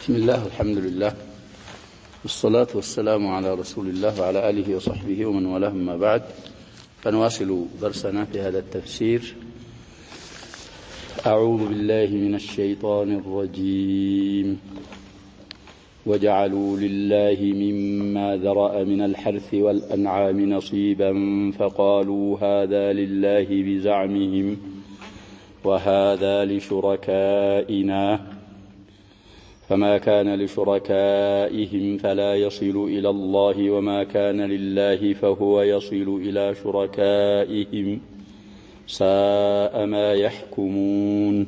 بسم الله والحمد لله والصلاة والسلام على رسول الله وعلى آله وصحبه ومن والاه ما بعد. فنواصل درسنا في هذا التفسير. أعوذ بالله من الشيطان الرجيم. وجعلوا لله مما ذرأ من الحرث والأنعام نصيبا فقالوا هذا لله بزعمهم وهذا لشركائنا فما كان لشركائهم فلا يصل إلى الله وما كان لله فهو يصل إلى شركائهم ساء ما يحكمون.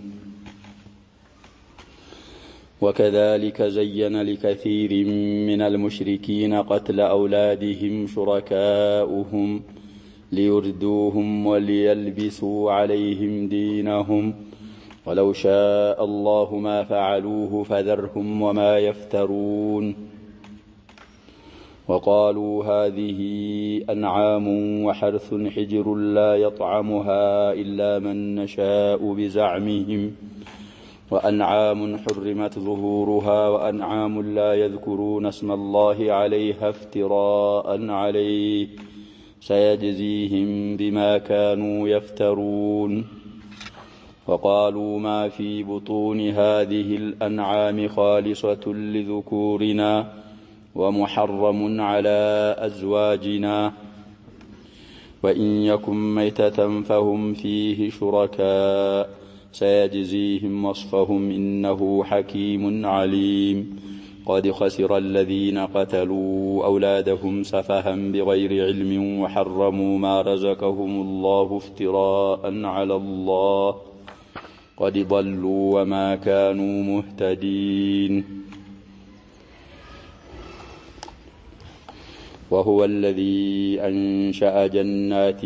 وكذلك زين لكثير من المشركين قتل أولادهم شركاؤهم ليردوهم وليلبسوا عليهم دينهم ولو شاء الله ما فعلوه فذرهم وما يفترون. وقالوا هذه أنعام وحرث حجر لا يطعمها إلا من نشاء بزعمهم وأنعام حرمت ظهورها وأنعام لا يذكرون اسم الله عليها افتراء عليه سيجزيهم بما كانوا يفترون. وقالوا ما في بطون هذه الأنعام خالصة لذكورنا ومحرم على أزواجنا وإن يكن ميتة فهم فيه شركاء سيجزيهم وصفهم إنه حكيم عليم. قد خسر الذين قتلوا أولادهم سفها بغير علم وحرموا ما رزقهم الله افتراء على الله قد ضلوا وما كانوا مهتدين. وهو الذي أنشأ جنات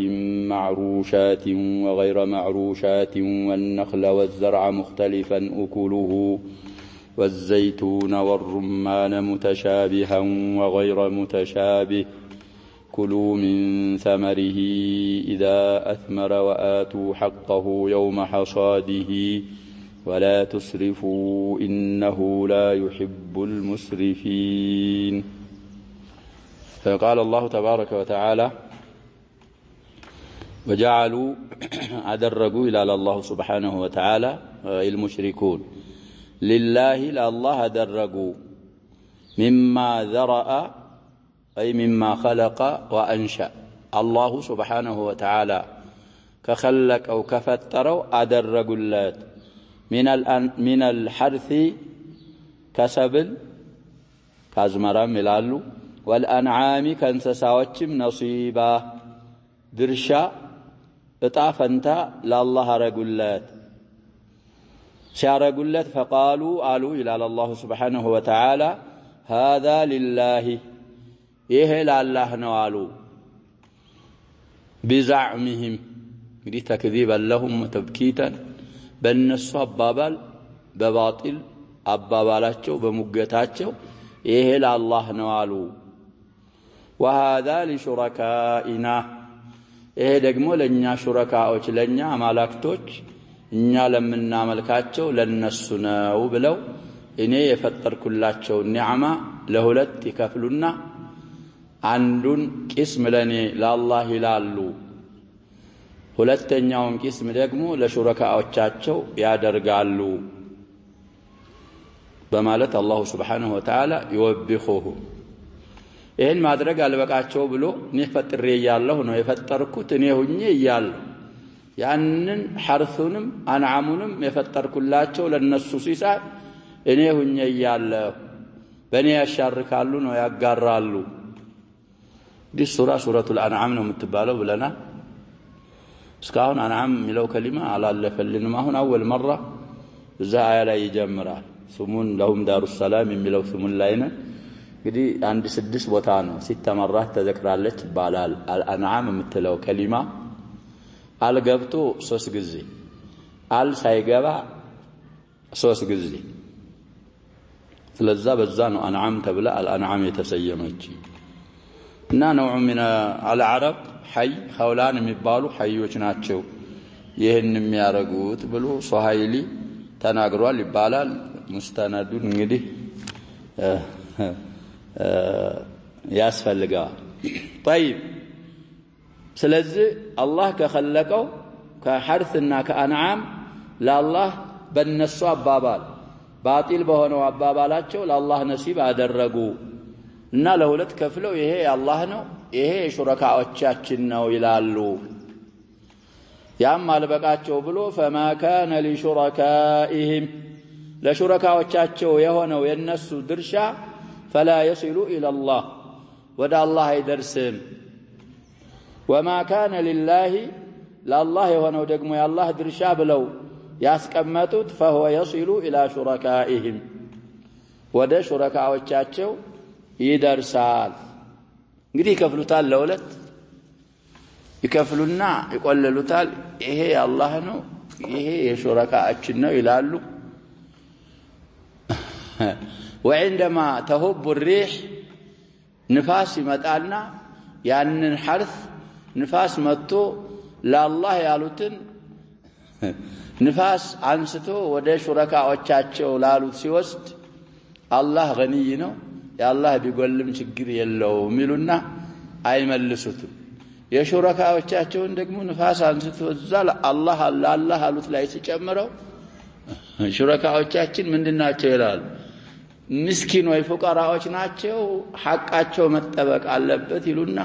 معروشات وغير معروشات والنخل والزرع مختلفا أكله والزيتون والرمان متشابها وغير متشابه كلوا من ثمره إذا أثمر وآتوا حقه يوم حصاده ولا تسرفوا إنه لا يحب المسرفين. فقال الله تبارك وتعالى وجعلوا أدرجوا إلى الله سبحانه وتعالى المشركون لله لله أدرجوا مما ذرأ أي مما خلق وأنشأ الله سبحانه وتعالى كخلق أو كفتروا أدرجوا اللات من الحرث كسبل كازمرا ملالو والأنعام كانسساوچم نصيبا درشا اطافنتا لله رجلات شارجلات فقالوا قالوا إلى الله سبحانه وتعالى هذا لله إيه لله نوالو بزعمهم دي تكذيبا لهم وتبكيتا بنسو أبابال بباطل أبابالاتشو بمقتاتشو إيه لله نوالو وهذا لشركائنا إيه دقمو لنيا شركاؤش لنيا مالاكتوش إنيا لمنا ملكاتشو لنسناو بلو إني يفتر كلاتشو النعمة لهلت كفلنا عندن قسم لني لله لالو ሁለተኛውን قسم ደግሞ ለሹረካዎቻቸው ያደርጋሉ በማለት አላህ Subhanahu Wa Ta'ala ይወብኹሁ። ይሄን ማድረግ አልበቃቸው ብሎ እኔ ፈጥሬ ያለሁ ነው የፈጠርኩት እኔ ሁኜ ያለሁ ያንን ሐርሱንም አንዓሙንም የፈጠርኩላቸው ለነሱ ሲሳይ እኔ ሁኜ ያለሁ በእኔ ያሻርካሉ ነው ያጋራሉ። دي سورة الأنعام ነው የምትባለው ብለና እስካሁን አንዓም የሚለው ከሊማ አላለፈልንም። አሁን أول مرة እዛ አያ ላይ ይጀምራል። ስሙን ለሁም ዳሩ ሰላም የሚለው ስሙን ላይ ነው እንግዲህ አንድ 6 ቦታ ነው ሲተመራት ተዘክራለች ይባላል። አልአንዓም የምትለው ከሊማ አልገብቶ 3 ጊዜ አል ሳይገባ 3 ጊዜ ስለዛ በዛ ነው አንዓም ተብላ አልአንዓም የተሰየመች እና ነው من العرب حي خولان የሚባሉ ሐዮች ናቸው ይሄን የሚያረጉት ብሎ ሶሃይሊ ተናግሯል ይባላል። ሙስተነዱን እንግዲህ ያስፈልጋል طيب ስለዚህ አላህ ከخلቀው ከሐርثና ከአንዓም ለአላህ በእነሱ አባባል ባጢል በሆነው አባባላቸው ለአላህ ነሲብ አደረጉ እና ለሁለት ከፍለው ይሄ አላህ ነው ይሄ ሹረካዎቻችን ነው ይላሉ ያም አልበቃቸው ብሎ فما كان لشركائهم ለሹረካዎቻቸው የሆነው የነሱ ድርሻ فلا يصل الى الله ወደ አላህ አይደርስም وما كان لله ለአላህ የሆነው ደግሞ የአላህ ድርሻ ብለው ያስቀመጡት فهو يصل الى شركائهم ወደ ሹረካዎቻቸው ይደርሳል እንግዲህ ይከፍሉታል ለሁለት ይከፍሉና ይቆለሉታል ይሄ አላህ ነው ይሄ የሹረካችን ነው ይላሉ وعندما تهب الريح ንፋስ ይመጣና ያንን ሐርፍ ንፋስ መጥቶ ለአላህ ያሉትን ንፋስ አንስቶ ወደ ሹረካዎቻቸው ላሉት ሲወስድ አላህ ገኒይ ነው ያላህ ቢጎልም ችግር የለውም ይሉና አይመልሱትም የሹረካዎቻቸውን ደግሞ ንፋስ አንስቶ ዘላ አላህ አሉት ላይ ሲጨምረው ሹረካዎቻችን ምንድናቸው ይላል ምስኪን ወይ ፉቀራዎች ናቸው ሐቃቸው መጠበቅ አለበት ይሉና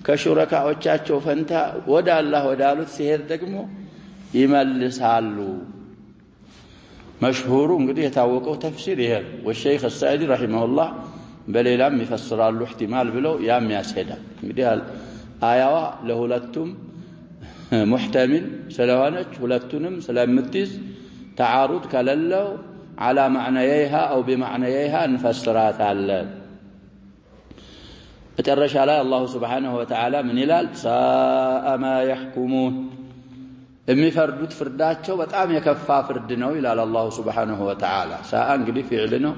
ከሹረካዎቻቸው ፈንታ ወደ አላህ ወዳሉት ሲሄድ ደግሞ ይመልሳሉ መሽሁሩ እንግዲህ የታወቀው ተፍሲር ይሄ ወሸይኽ السعدي رحمه الله በሌላም ይፈስራሉ احتمال ብለው ያም ያስሄዳል እንግዲህ አያዋ ለሁለቱም ሙህተሚል ስለሆነች ሁለቱንም ስለምትይዝ ተዓሩድ ከሌለው على معنيها أو بمعنيها انفسرات على اترش على الله سبحانه وتعالى من إلال ساء ما يحكمون امي فردوت فرداتشو بتعام يكفى فردنو إلى الله سبحانه وتعالى ساء انقلي فعلنو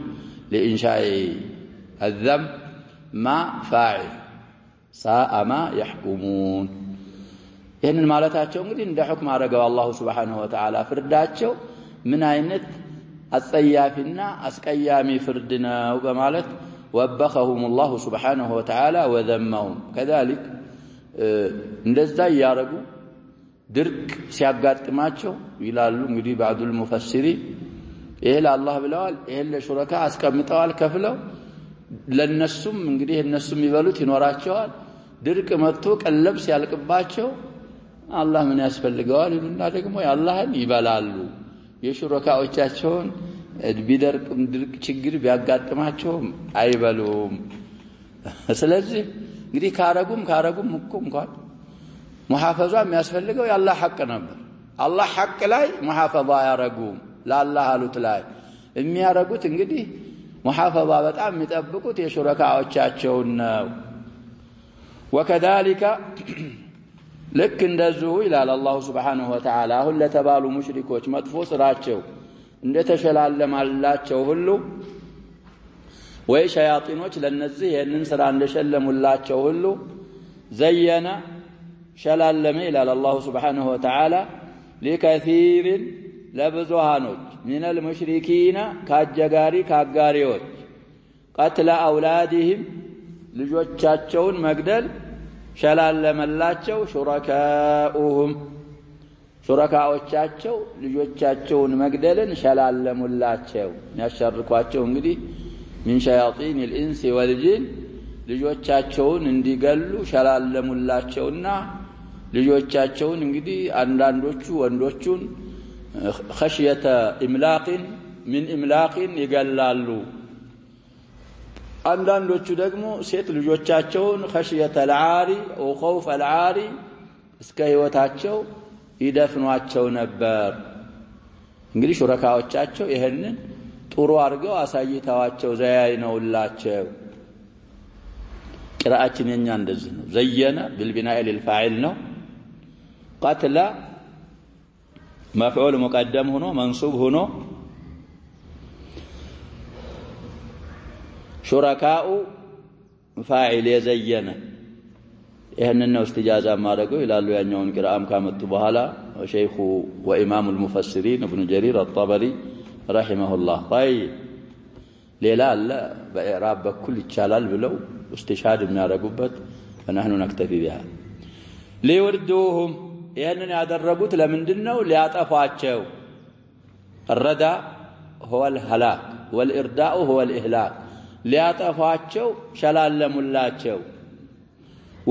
لإنشاء الذنب ما فاعل ساء ما يحكمون يعني المالتاتشو انقلي عند حكم عرقوا الله سبحانه وتعالى فرداتشو من عينت الطيافنا أسقيامي فردنا وبمالت وبخهم الله سبحانه وتعالى وذمهم كذلك እንደዛ ያረጉ ድርቅ ሲያጋጥማቸው ይላሉ እንግዲህ بعض المفسرين ይሄ ለአላህ ብለዋል ይሄ ለሹረካ አስቀምጠዋል ከፍለው ለነሱም እንግዲህ እነሱም ይበሉት ይኖራቸዋል ድርቅ መጥቶ ቀለብ ሲያልቅባቸው አላህ ምን ያስፈልገዋል ይሉና ደግሞ ያላህን ይበላሉ የሹረካዎቻቸውን ቢደርቅም ድርቅ ችግር ቢያጋጥማቸው አይበሉም ስለዚህ እንግዲህ ካረጉም እኮ እንኳን ሙሐፈዛ የሚያስፈልገው ያላህ ሐቅ ነበር አላህ ሐቅ ላይ ሙሐፈዛ ያረጉም ለአላህ አሉት ላይ የሚያረጉት እንግዲህ ሙሐፈዛ በጣም የሚጠብቁት የሹረካዎቻቸውን ነው وكذلك لك እንደዚሁ ይላል አላህ Subhanahu Wa Ta'ala አሁን ለተባሉ ሙሽሪኮች መጥፎ ስራቸው እንደተሸላለማላቸው ሁሉ ወይ ሸያጢኖች ለነዚህ ይሄንን ስራ እንደሸለሙላቸው ሁሉ ዘየነ ሸላለመ ይላል አላህ Subhanahu Wa Ta'ala لكثير ለብዙሃኖች من المشركين ካጀጋሪ ካጋሪዎች قتل اولادهم ልጆቻቸውን መግደል ሸላለመላቸው ሹረካኡሁም ሹረካዎቻቸው ልጆቻቸውን መግደልን ሸላለሙላቸው ያሸርኳቸው እንግዲህ من شياطين الانس والجن ልጆቻቸውን እንዲገሉ ሸላለሙላቸውና ልጆቻቸውን እንግዲህ አንዳንዶቹ ወንዶቹን خشيه املاق من املاق ይገላሉ አንዳንዶቹ ደግሞ ሴት ልጆቻቸውን خشيه العاري او خوف العاري እስከ ህይወታቸው ይደፍኗቸው ነበር እንግዲህ ሹረካዎቻቸው ይሄንን ጥሩ አድርገው አሳይተዋቸው ዘያይነውላቸው ቅራአችን የኛ እንደዚህ ነው ዘየነ بالبناء للفاعل ነው قتل مفعول مقدم ሆኖ منصوب ሆኖ شركاء فاعل يزين ይሄንን ነው استجازه ማድረገው ይላሉ ያኛውን ቅራአም ካመጡ በኋላ ሸይኹ ወኢማሙ المفسرين ابن جرير الطبري ረሂመሁላህ። طيب ሌላ አለ በኢዕራብ በኩል ይቻላል ብለው استشهاد የሚያደርጉበት فنحن نكتفي بها ليردوهم ይሄንን ያደረጉት ለምንድነው ሊያጠፋቸው الردى هو الهلاك والإرداء هو الإهلاك ሊያጠፋቸው ሸላለሙላቸው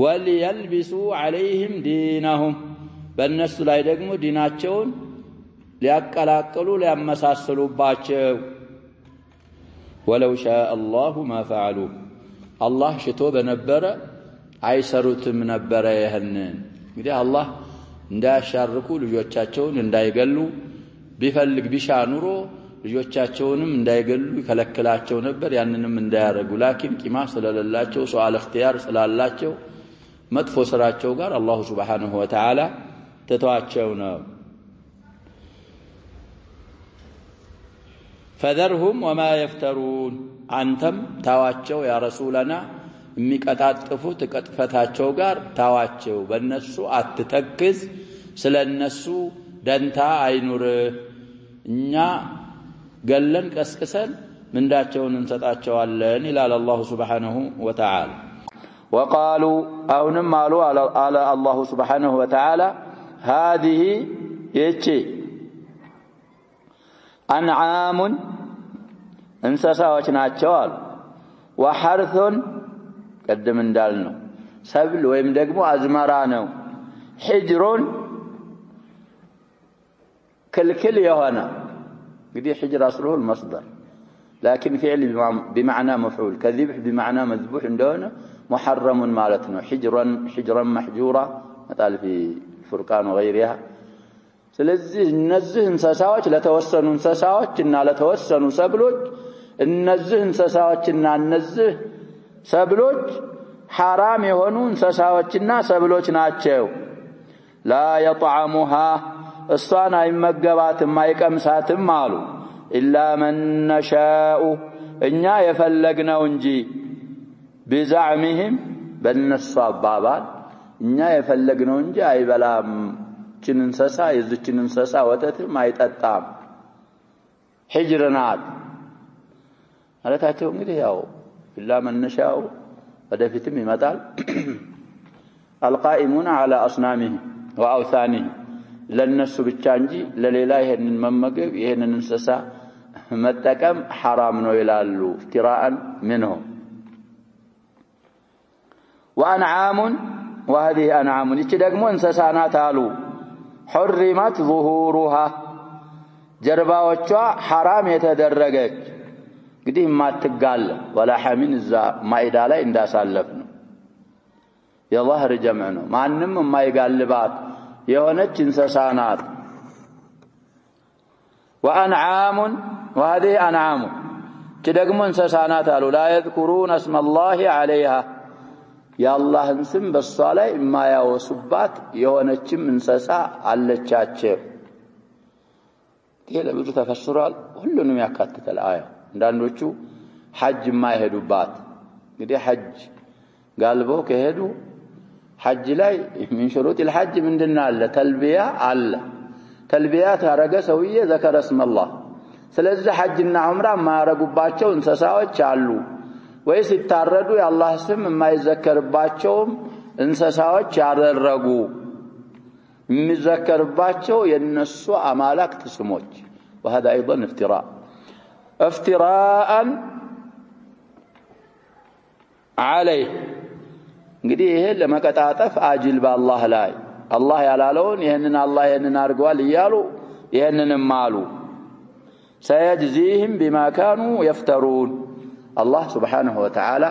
وليلبسوا عليهم دينهم በእነሱ ላይ ደግሞ ዲናቸውን ሊያቀላቅሉ ሊያመሳስሉባቸው ولو شاء الله ما فعلوا الله ሽቶ በነበረ አይሰሩትም ነበር ይሄንን እንግዲህ አላህ እንዳያሻርኩ ልጆቻቸውን እንዳይገሉ ቢፈልግ ቢሻ ኑሮ ልጆቻቸውንም እንዳይገሉ ይከለክላቸው ነበር ያንንም እንዳያረጉ ላኪን ቂማ ስለሌላቸው ሱአል اختيار ስላላቸው መጥፎ ስራቸው ጋር አላህ Subhanahu Wa Ta'ala ተተዋቸው ነው فذرهم وما يفترون አንተም ታዋቸው ያ ረሱላና የሚቀጣጥፉት ቅጥፈታቸው ጋር ታዋቸው በእነሱ አትተክዝ ስለነሱ ደንታ አይኑር እኛ ገለን ቀስቅሰን ምንዳቸውን እንሰጣቸዋለን ይላል አላህ Subhanahu Wa Ta'ala وقالوا አሁንም አሉ على الله سبحانه وتعالى هذه يجي أنعام እንስሳዎች ናቸው አሉ وحرث ቀደም እንዳልነው ሰብል ወይም ደግሞ አዝመራ ነው حجر كلكل يهنا قد حجر أصله المصدر لكن فعل بمعنى مفعول كذبح بمعنى مذبوح عندنا محرم مالتنا حجرا محجورا مثال في الفرقان وغيرها ስለዚህ እነዚህ እንስሳዎች ለተወሰኑ እንስሳዎችና ለተወሰኑ ሰብሎች እነዚህ እንስሳዎችና እነዚህ ሰብሎች حرام የሆኑ እንስሳዎችና ሰብሎች ናቸው لا يطعمها እሷን አይመገባትም አይቀምሳትም አሉ إلا من نشاء እኛ የፈለግነው እንጂ بزعمهم በእነሱ አባባል እኛ የፈለግነው እንጂ አይበላም ችን እንስሳ የዚችን እንስሳ ወተትም አይጠጣም ሂጅርናት አለታቸው እንግዲህ ያው إلا من نشاء ወደፊትም ይመጣል القائمون على أصنامهم وأوثانهم ለነሱ ብቻ እንጂ ለሌላ ይሄንን መመገብ ይሄንን እንስሳ መጠቀም حرام ነው ይላሉ افتراء منهم وأنعام وهذه أنعام ይቺ ደግሞ እንስሳ ናት አሉ حرمت ظهورها ጀርባዎቿ حرام የተደረገች እንግዲህ ማትጋለ ولا حمين እዛ ማይዳ ላይ እንዳሳለፍ ነው የظهر جمع ነው ማንንም የማይጋልባት የሆነች እንስሳ ናት وأنعام وهذه أنعام ደግሞ እንስሳ ናት አሉ لا يذكرون اسم الله عليها የአላህን ስም በሷ ላይ የማያወሱባት የሆነችም እንስሳ አለቻቸው ይሄ ለብዙ ተፈስሯል ሁሉንም ያካትታል አያው እንዳንዶቹ ሐጅ የማይሄዱባት እንግዲህ ሐጅ ጋልበው ከሄዱ ሐጅ ላይ من شروط الحج ምንድነው አለ ተልቢያ አለ ተልቢያ ታረገ ሰውዬ ذكر اسم الله ስለዚህ ሐጅና ዑምራ ማያረጉባቸው እንስሳዎች አሉ ወይስ ይታረዱ የአላህ ስም የማይዘከርባቸውም እንስሳዎች ያደረጉ የሚዘከርባቸው የነሱ አማላክት ስሞች وهذا ايضا افتراء عليه እንግዲህ ይሄ ለመቀጣጠፍ አጅል በአላህ ላይ አላህ ያላለውን ይሄንን አላህ ይሄንን አርጓል ይያሉ ይሄንንም አሉ سيجزيهم بما كانوا يفترون الله سبحانه وتعالى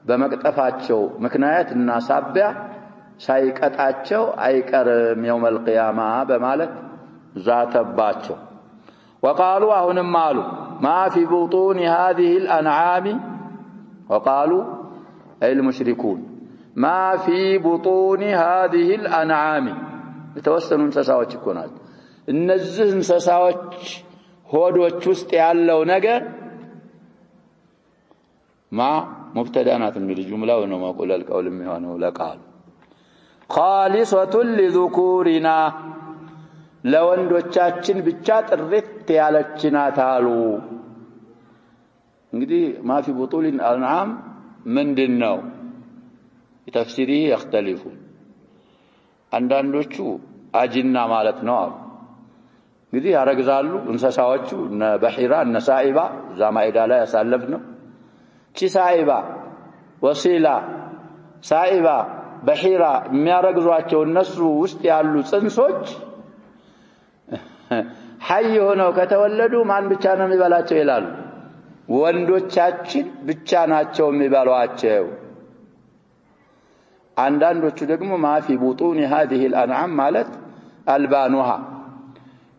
በመቅጠፋቸው ምክንያትና ሳቢያ ሳይቀጣቸው አይቀርም يوم القيامه በማለት ዛተባቸው وقالوا አሁንም አሉ ما في بطون هذه الانعام وقالوا اي المشركون ما في بطون هذه الانعام የተወሰኑ እንስሳዎች እኮ ናቸው እነዚህ እንስሳዎች ሆዶች ውስጥ ያለው ነገር ما مبتدأات من الجملة ونقول القول المهانة لقال خالصة لذكورنا ለወንዶቻችን ብቻ ጥርት ያለች ናት አሉ እንግዲህ ما في بطون الانعام ምንድነው ተፍሲሪ ይختلፉ አንዳንዶቹ አጅና ማለት ነው አሉ እንግዲህ ያረግዛሉ እንሰሳዎቹ እነ በሂራ እነ ሳኢባ ዛማኢዳ ላይ ያሳለፍነው ቺሳኢባ ወሲላ ሳኢባ በሂራ የሚያረግዟቸው እነሱ ውስጥ ያሉ ጽንሶች ሐይ ሆነው ከተወለዱ ማን ብቻ ነው የሚበላቸው ይላሉ ወንዶቻችን ብቻ ናቸው የሚበሏቸው አንዳንዶቹ ደግሞ ማፊ ቡጡን هذه الانعام ማለት አልባኑሃ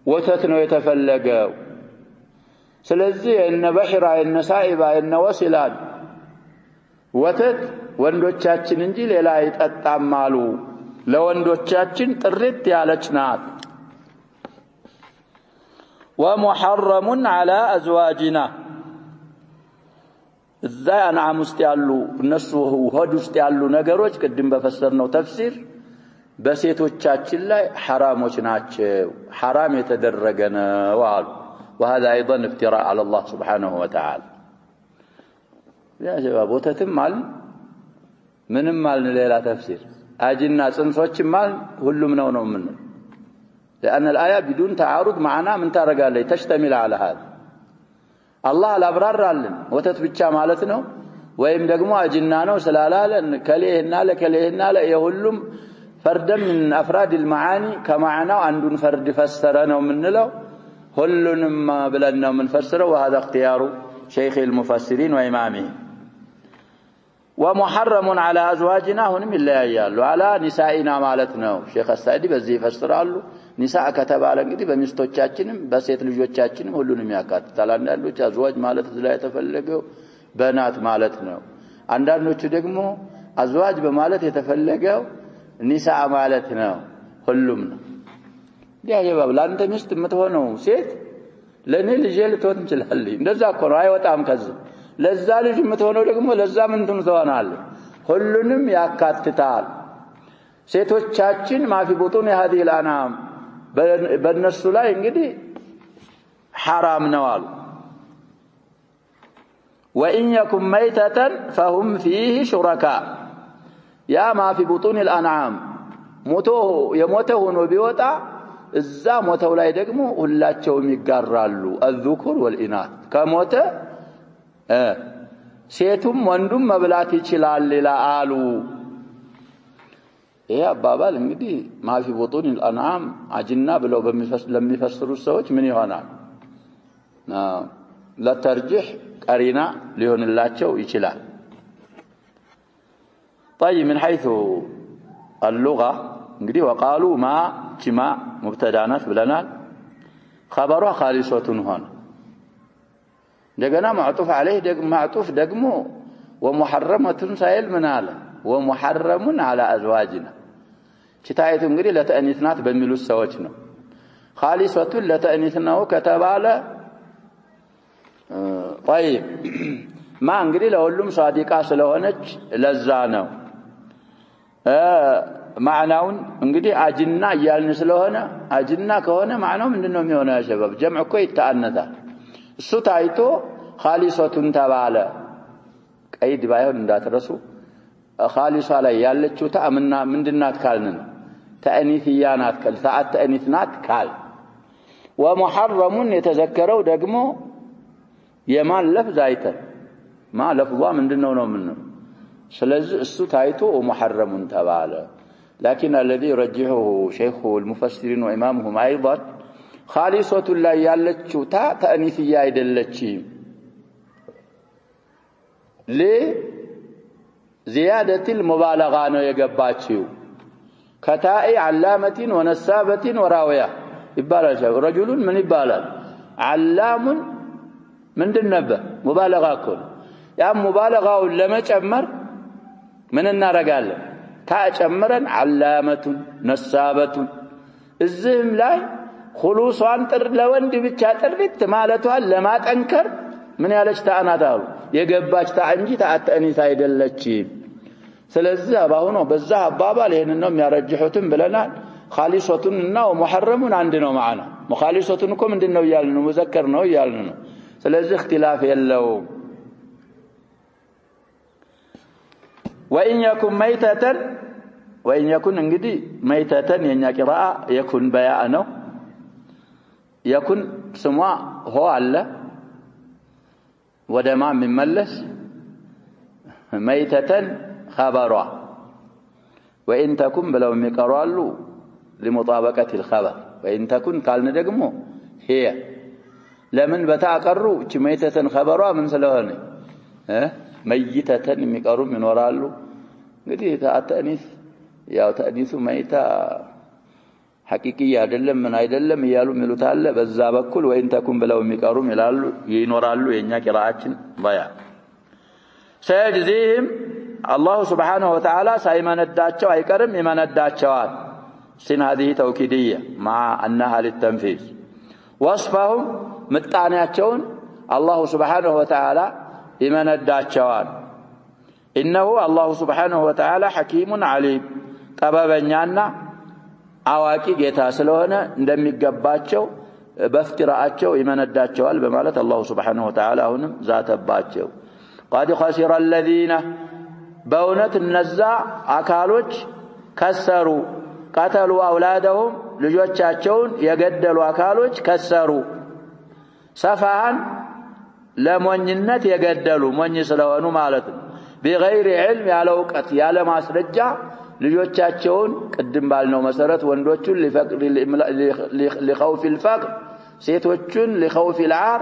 ወተት ነው የተፈለገው ስለዚህ እነ በሂራ እነ ሳኢባ እነ ወሲላን ወተት ወንዶቻችን እንጂ ሌላ አይጠጣም አሉ ለወንዶቻችን ጥርት ያለች ናት ومحرم على ازواجنا እዛ አንዓም ውስጥ ያሉ እነሱ ሆድ ውስጥ ያሉ ነገሮች ቅድም በፈሰርነው ተፍሲር በሴቶቻችን ላይ حرامዎች ናቸው حرام የተደረገ ነው አሉ وهذا ايضا افتراء على الله سبحانه وتعالى يا شباب ወተትም ማል ምንም ማል ሌላ ተፍሲር አጅና ጽንሶችም ማል ሁሉም ነው ምን لأن الآية بدون تعارض معنا من ترجع تشتمل على هذا الله الأبرار لنا وتتبتشى مالتنا ويم دقموا أجنانا وسلالة كليهنا لكليهنا ليهلم فردا من أفراد المعاني كمعنى عندن فرد فسرنا ومن له هلن ما بلدنا من فسره وهذا اختيار شيخ المفسرين وإمامهم ومحرم على أزواجنا هنم الله يالو على نسائنا مالتنا شيخ السعدي بزي فسرالو نساء كتب على እንግዲህ በሚስቶቻችንም በሴት ልጆቻችንም ሁሉንም ያካትታል አንዳንዶች አዝዋጅ ማለት ላይ የተፈለገው በናት ማለት ነው አንዳንዶቹ ደግሞ አዝዋጅ በማለት የተፈለገው ኒሳእ ማለት ነው ሁሉም ነው ያየባብ ላንተ ሚስት የምትሆነው ሴት ለኔ ልጅ ልትሆን ይችላል እንደዛ እኮ ነው አይወጣም ከዚህ ለዛ ልጅ የምትሆነው ደግሞ ለዛ ምን ትሆናለህ ሁሉንም ያካትታል ሴቶቻችን ማፊ ቡጡን هذه الانعام በእነሱ ላይ እንግዲህ حرام ነው አሉ وان يكن ميتة فهم فيه شركاء يا ما في بطون الانعام የሞተ ሆኖ ቢወጣ እዛ ሞተው ላይ ደግሞ ሁላቸውም ይጋራሉ الذكر والاناث ከሞተ ሴቱም ወንዱም መብላት ይችላል ይላሉ ይሄ አባባል እንግዲህ ማፊ ቡጡን الانعام አጅና ብለው ለሚፈስሩ ሰዎች ምን ይሆናል ለተርጂህ ቀሪና ሊሆንላቸው ይችላል طيب من حيث اللغة እንግዲህ وقالوا ما جما مبتدانات ብለናል خبرها خالصة ሆነ እንደገና معطوف عليه معطوف ደግሞ ومحرمة ሳይል ምን አለ ومحرم على ازواجنا ቺታይቱ እንግዲህ ለተእኒትናት በሚሉት ሰዎች ነው خالصة ለተእኒትናው ከተባለ طيب ما እንግዲህ ለሁሉም ሷዲቃ ስለሆነች ለዛ ነው ማዕናውን እንግዲህ አጅና ይያልን ስለሆነ አጅና ከሆነ ማዕናው ምንድነው የሚሆነው ያ ሸባብ ጀምዕ እኮ ይተአነታል እሱ ታይቶ خالصة ተባለ ቀይድ ባይሆን እንዳትረሱ خالصة ላይ ያለችው ተአምና ምንድናት ካልን ተአኒትያናት ካል ሰዓት ተአኒትናት ካል ومحرم የተዘከረው ደግሞ የማን ለፍዝ አይተን ማ ለፍዟ ምንድነው ነው ምን ስለዚህ እሱ ታይቶ محرم ተባለ لكن الذي يرجحه شيخ المفسرين وامامهم ايضا خالصة ላይ ያለችው ተአኒትያ አይደለችም لزيادة المبالغة ነው የገባችው كتاء علامة ونسابة وراوية ይባላል رجل من ይባላል علام ምንድን ነበር ሙባለጋ እኮ ያ ሙባለጋውን ለመጨመር ምን እናረጋለን ታጨምረን علامة نسابة እዚህም ላይ خلوصዋን ጥር ለወንድ ብቻ ጥርት ማለቷን ለማጠንከር ምን ያለች ታናታው የገባች ታንጂ ታአተኒት አይደለችም ስለዚህ አባሁን በዛ አባባል ይሄን ነው የሚያረጅሁትም ብለናል ኻሊሶቱንና ወሙሐረሙን አንድ ነው ማዕና ሙኻሊሶቱን እኮ ምንድነው ይያልን ነው ሙዘከር ነው ይያልን ነው ስለዚህ اختلاف የለውም وإن يكن ميتة وإن يكن እንግዲህ ميتة የኛ ቂራአ يكن بياء ነው يكن ስሟ ሆ አለ ወደማ የሚመለስ ميتة خبروا وإن تكن بلو የሚቀራሉ لمطابقة الخبر وإن تكن قالنا ደግሞ هي ለምን በታቀሩ እቺ ميتة خبروا ምን ስለሆነ ميتة የሚቀሩም ይኖራሉ እንግዲህ ተአኒስ ያው ተአኒሱ መይታ ሐቂቂያ አይደለም ምን አይደለም ይያሉ ሚሉታል በዛ በኩል ወይን ተኩም ብለው የሚቀሩም ይላሉ ይኖራሉ የኛ ቂራአችን ባያ ሰይድዚህም አላህ Subhanahu Wa Ta'ala ሳይመነዳቸው አይቀርም ይመነዳቸዋል ሲን هذه توكيديه مع انها للتنفيذ وصفهم ምጣኔያቸውን አላህ Subhanahu Wa Ta'ala ይመነዳቸዋል انه الله سبحانه وتعالى حكيم عليم ጠበበኛና አዋቂ ጌታ ስለሆነ እንደሚገባቸው በፍጥራቸው ይመነዳቸዋል በማለት አላህ Subhanahu Wa Ta'ala አሁንም ዛተባቸው قد خسر الذين በእውነት እነዛ አካሎች ከሰሩ قتلوا اولادهم ልጆቻቸውን የገደሉ አካሎች ከሰሩ ሰፋን ለሞኝነት የገደሉ ሞኝ ስለሆኑ ማለት ነው بغير علم ያለ ዕውቀት ያለ ማስረጃ ልጆቻቸውን ቅድም ባልነው መሰረት ወንዶቹን لخوف الفقر ሴቶቹን لخوف العار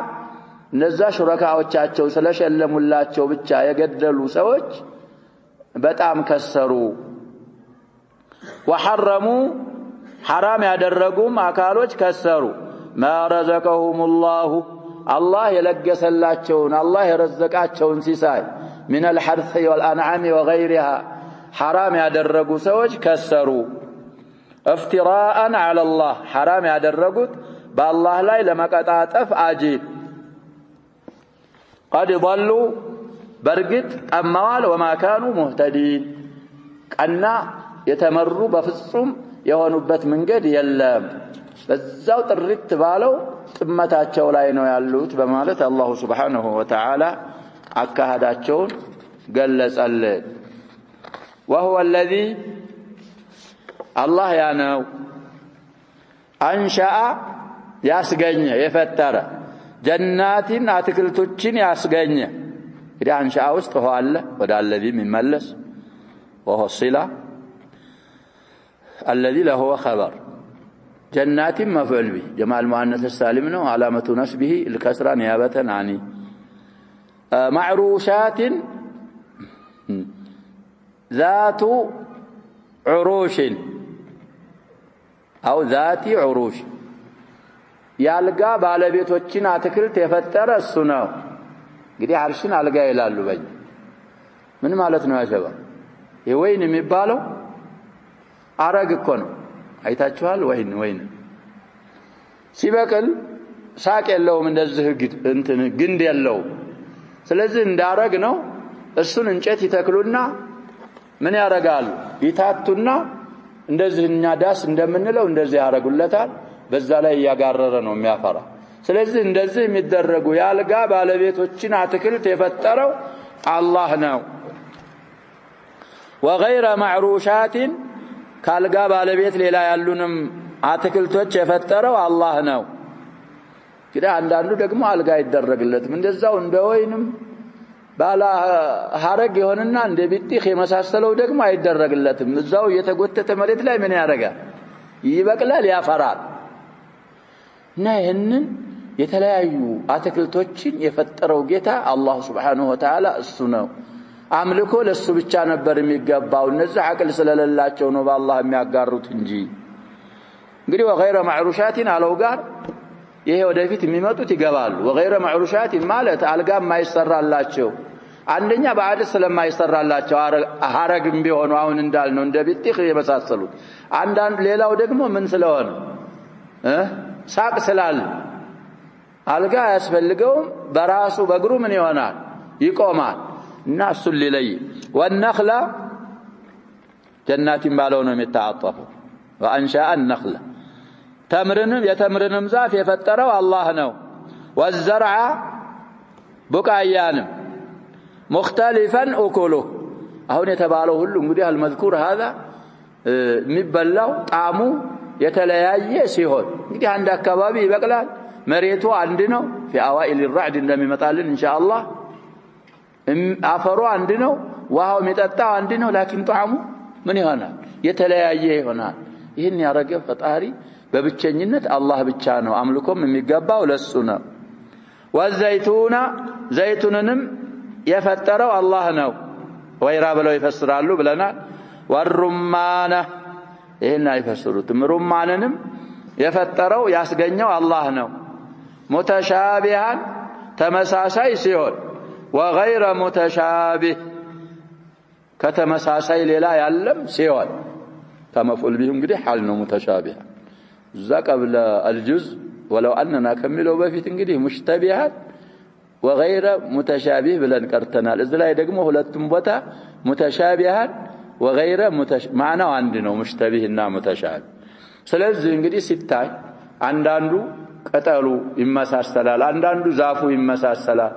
እነዛ ሹረካዎቻቸው ስለሸለሙላቸው ብቻ የገደሉ ሰዎች በጣም ከሰሩ وحرموا حرام ያደረጉም አካሎች ከሰሩ ما رزقهم الله የለገሰላቸውን الله የረዘቃቸውን ሲሳይ من الحرث والانعام وغيرها حرام ያደረጉ ሰዎች ከሰሩ افتراء على الله حرام ያደረጉት በአላህ ላይ ለመቀጣጠፍ አጂብ قد ضلوا برغت ጠማዋል وما كانوا مهتدين ቀና የተመሩ በፍጹም የሆኑበት መንገድ የለም በዛው ጥርት ባለው ጥመታቸው ላይ ነው ያሉት በማለት አላህ Subhanahu Wa Ta'ala አካሃዳቸውን ገለጸልን وهو الذي الله ያነው አንሻአ ያስገኘ የፈጠረ ጀናቲን አትክልቶችን ያስገኘ እንግዲህ አንሻአ ውስጥ ሆ አለ ወደ الذي የሚመለስ وهو الصله الذي له خبر جنات مفعول به جمع المؤنث السالم ነው علامه نسبه الكسره نيابه عن معروشات ذات عروش أو ذات عروش ያልጋ ባለቤቶችን አትክልት የፈጠረ እሱ ነው እንግዲህ አርሽን አልጋ ይላሉ በይ ምን ማለት ነው ያሸባ የወይን የሚባለው አረግ እኮ ነው አይታችኋል ወይን ሲበቅል ሳቅ የለውም እንደዚህ እንትን ግንድ የለው ስለዚህ እንዳረግ ነው እሱን እንጨት ይተክሉና ምን ያረጋሉ ይታቱና እንደዚህኛ ዳስ እንደምንለው እንደዚህ ያረጉለታል በዛ ላይ ያጋረረ ነው የሚያፈራ ስለዚህ እንደዚህ የሚደረጉ ያልጋ ባለቤቶችን አትክልት የፈጠረው አላህ ነው وغير معروشات ካልጋ ባለቤት ሌላ ያሉንም አትክልቶች የፈጠረው አላህ ነው እንግዲህ አንዳንዱ ደግሞ አልጋ ይደረግለትም እንደዛው እንደወይንም ባላ ሐረግ ይሆንና እንደ ቢጥህ የመሳሰለው ደግሞ አይደረግለትም እዛው የተጎተተ መሬት ላይ ምን ያረጋል ይበቅላል ያፈራል እና ይሄንን የተለያዩ አትክልቶችን የፈጠረው ጌታ አላህ Subhanahu Wa Ta'ala እሱ ነው አምልኮ ለሱ ብቻ ነበር የሚገባው እነዚህ አቅል ስለሌላቸው ነው በአላህ የሚያጋሩት እንጂ እንግዲህ وغير معروشات አለው ጋር ይሄ ወደፊት የሚመጡት ይገባሉ وغير معروشات ማለት አልጋ ማይሰራላቸው አንደኛ ባዕድ ስለማይሰራላቸው ሐረግም ቢሆኑ አሁን እንዳልነው እንደ ቢጥህ የመሳሰሉት አንዳንድ ሌላው ደግሞ ምን ስለሆነ ሳቅ ስላል አልጋ ያስፈልገው በራሱ በእግሩ ምን ይሆናል ይቆማል እና እሱ ሊለይ والنخل جنات ባለው ነው የሚታጠፉ وأنشأ النخلة يتمرنم ዛፍ የፈጠረው አላህ ነው والزرع بقايانم مختلفا أكله አሁን የተባለው ሁሉ እንግዲህ المذكور هذا የሚበላው ጣዕሙ የተለያየ ሲሆን እንግዲህ አንድ አካባቢ ይበቅላል መሬቱ አንድ ነው في اوائل الرعد እንደሚመጣልን ኢንሻአላህ አፈሩ አንድ ነው ውሃው የሚጠጣው አንድ ነው لكن ጣዕሙ ምን ይሆናል የተለያየ ይሆናል ይሄን ያረገ ፈጣሪ በብቸኝነት አላህ ብቻ ነው አምልኮም የሚገባው ለሱ ነው ወዘይቱና ዘይቱንንም የፈጠረው አላህ ነው ወይራ ብለው ይፈስራሉ ብለናል ወሩማና ይሄን አይፈስሩትም ሩማንንም የፈጠረው ያስገኘው አላህ ነው ሙተሻቢሃን ተመሳሳይ ሲሆን ወገይረ ሙተሻቢህ ከተመሳሳይ ሌላ ያለም ሲሆን ከመፍዑል ቢሁ እንግዲህ ሐል ነው ሙተሻቢሃን ذا قبل الجزء ولو أننا كملوا بفيت እንግዲህ مشتبهات وغير متشابه ብለን ቀርተናል እዚህ ላይ ደግሞ ሁለቱም ቦታ متشابهات وغير معناው አንድ ነው مشتبهና متشابه ስለዚህ እንግዲህ ሲታይ አንዳንዱ ቅጠሉ ይመሳሰላል አንዳንዱ ዛፉ ይመሳሰላል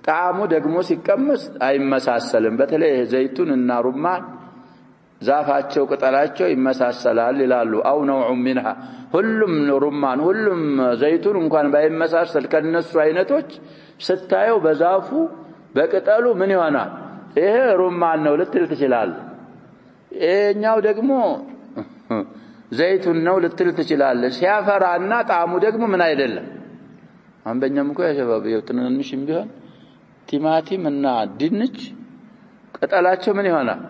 ጣዕሙ ደግሞ ሲቀመስ አይመሳሰልም በተለይ ዘይቱንና ሩማን ዛፋቸው ቅጠላቸው ይመሳሰላል ይላሉ አው ነው منها ሁሉም ሩማን ሁሉም ዘይቱን እንኳን ባይመሳሰል ከነሱ አይነቶች ስታየው በዛፉ በቅጠሉ ምን ይሆናል ይሄ ሩማን ነው ልትል ትችላለህ እኛው ደግሞ ዘይቱን ነው ልትል ትችላለህ ሲያፈራና ጣዕሙ ደግሞ ምን አይደለም አንበኛም እኮ ያሸባብ የትንንሽም ቢሆን ቲማቲም እና ድንች ቅጠላቸው ምን ይሆናል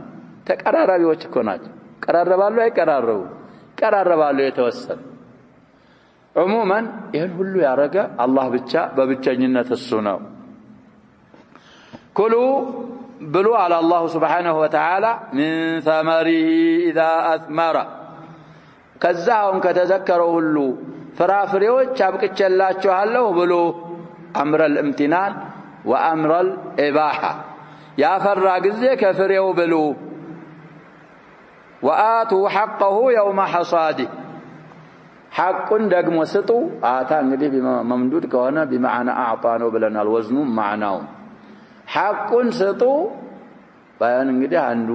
ተቀራራቢዎች እኮ ናቸው ቀራረባሉ አይቀራረቡ ቀራረባሉ የተወሰነ عموما ይሄን ሁሉ ያረጋ አላህ ብቻ በብቸኝነት እሱ ነው ኩሉ ብሉ على الله سبحانه وتعالى من ثمره اذا اثمر ከዛውን ከተዘከረው ሁሉ ፍራፍሬዎች አብቅጨላችኋለሁ ብሉ امر الامتنان وامر الاباحه ያፈራ ጊዜ ከፍሬው ብሉ وآتوا حقه يوم حصاده حق ደግሞ ስጡ አታ እንግዲህ በመምዱድ ከሆነ بمعنى اعطى ነው ብለናል ወዝኑ ማዕናው حقን ስጡ ባያን እንግዲህ አንዱ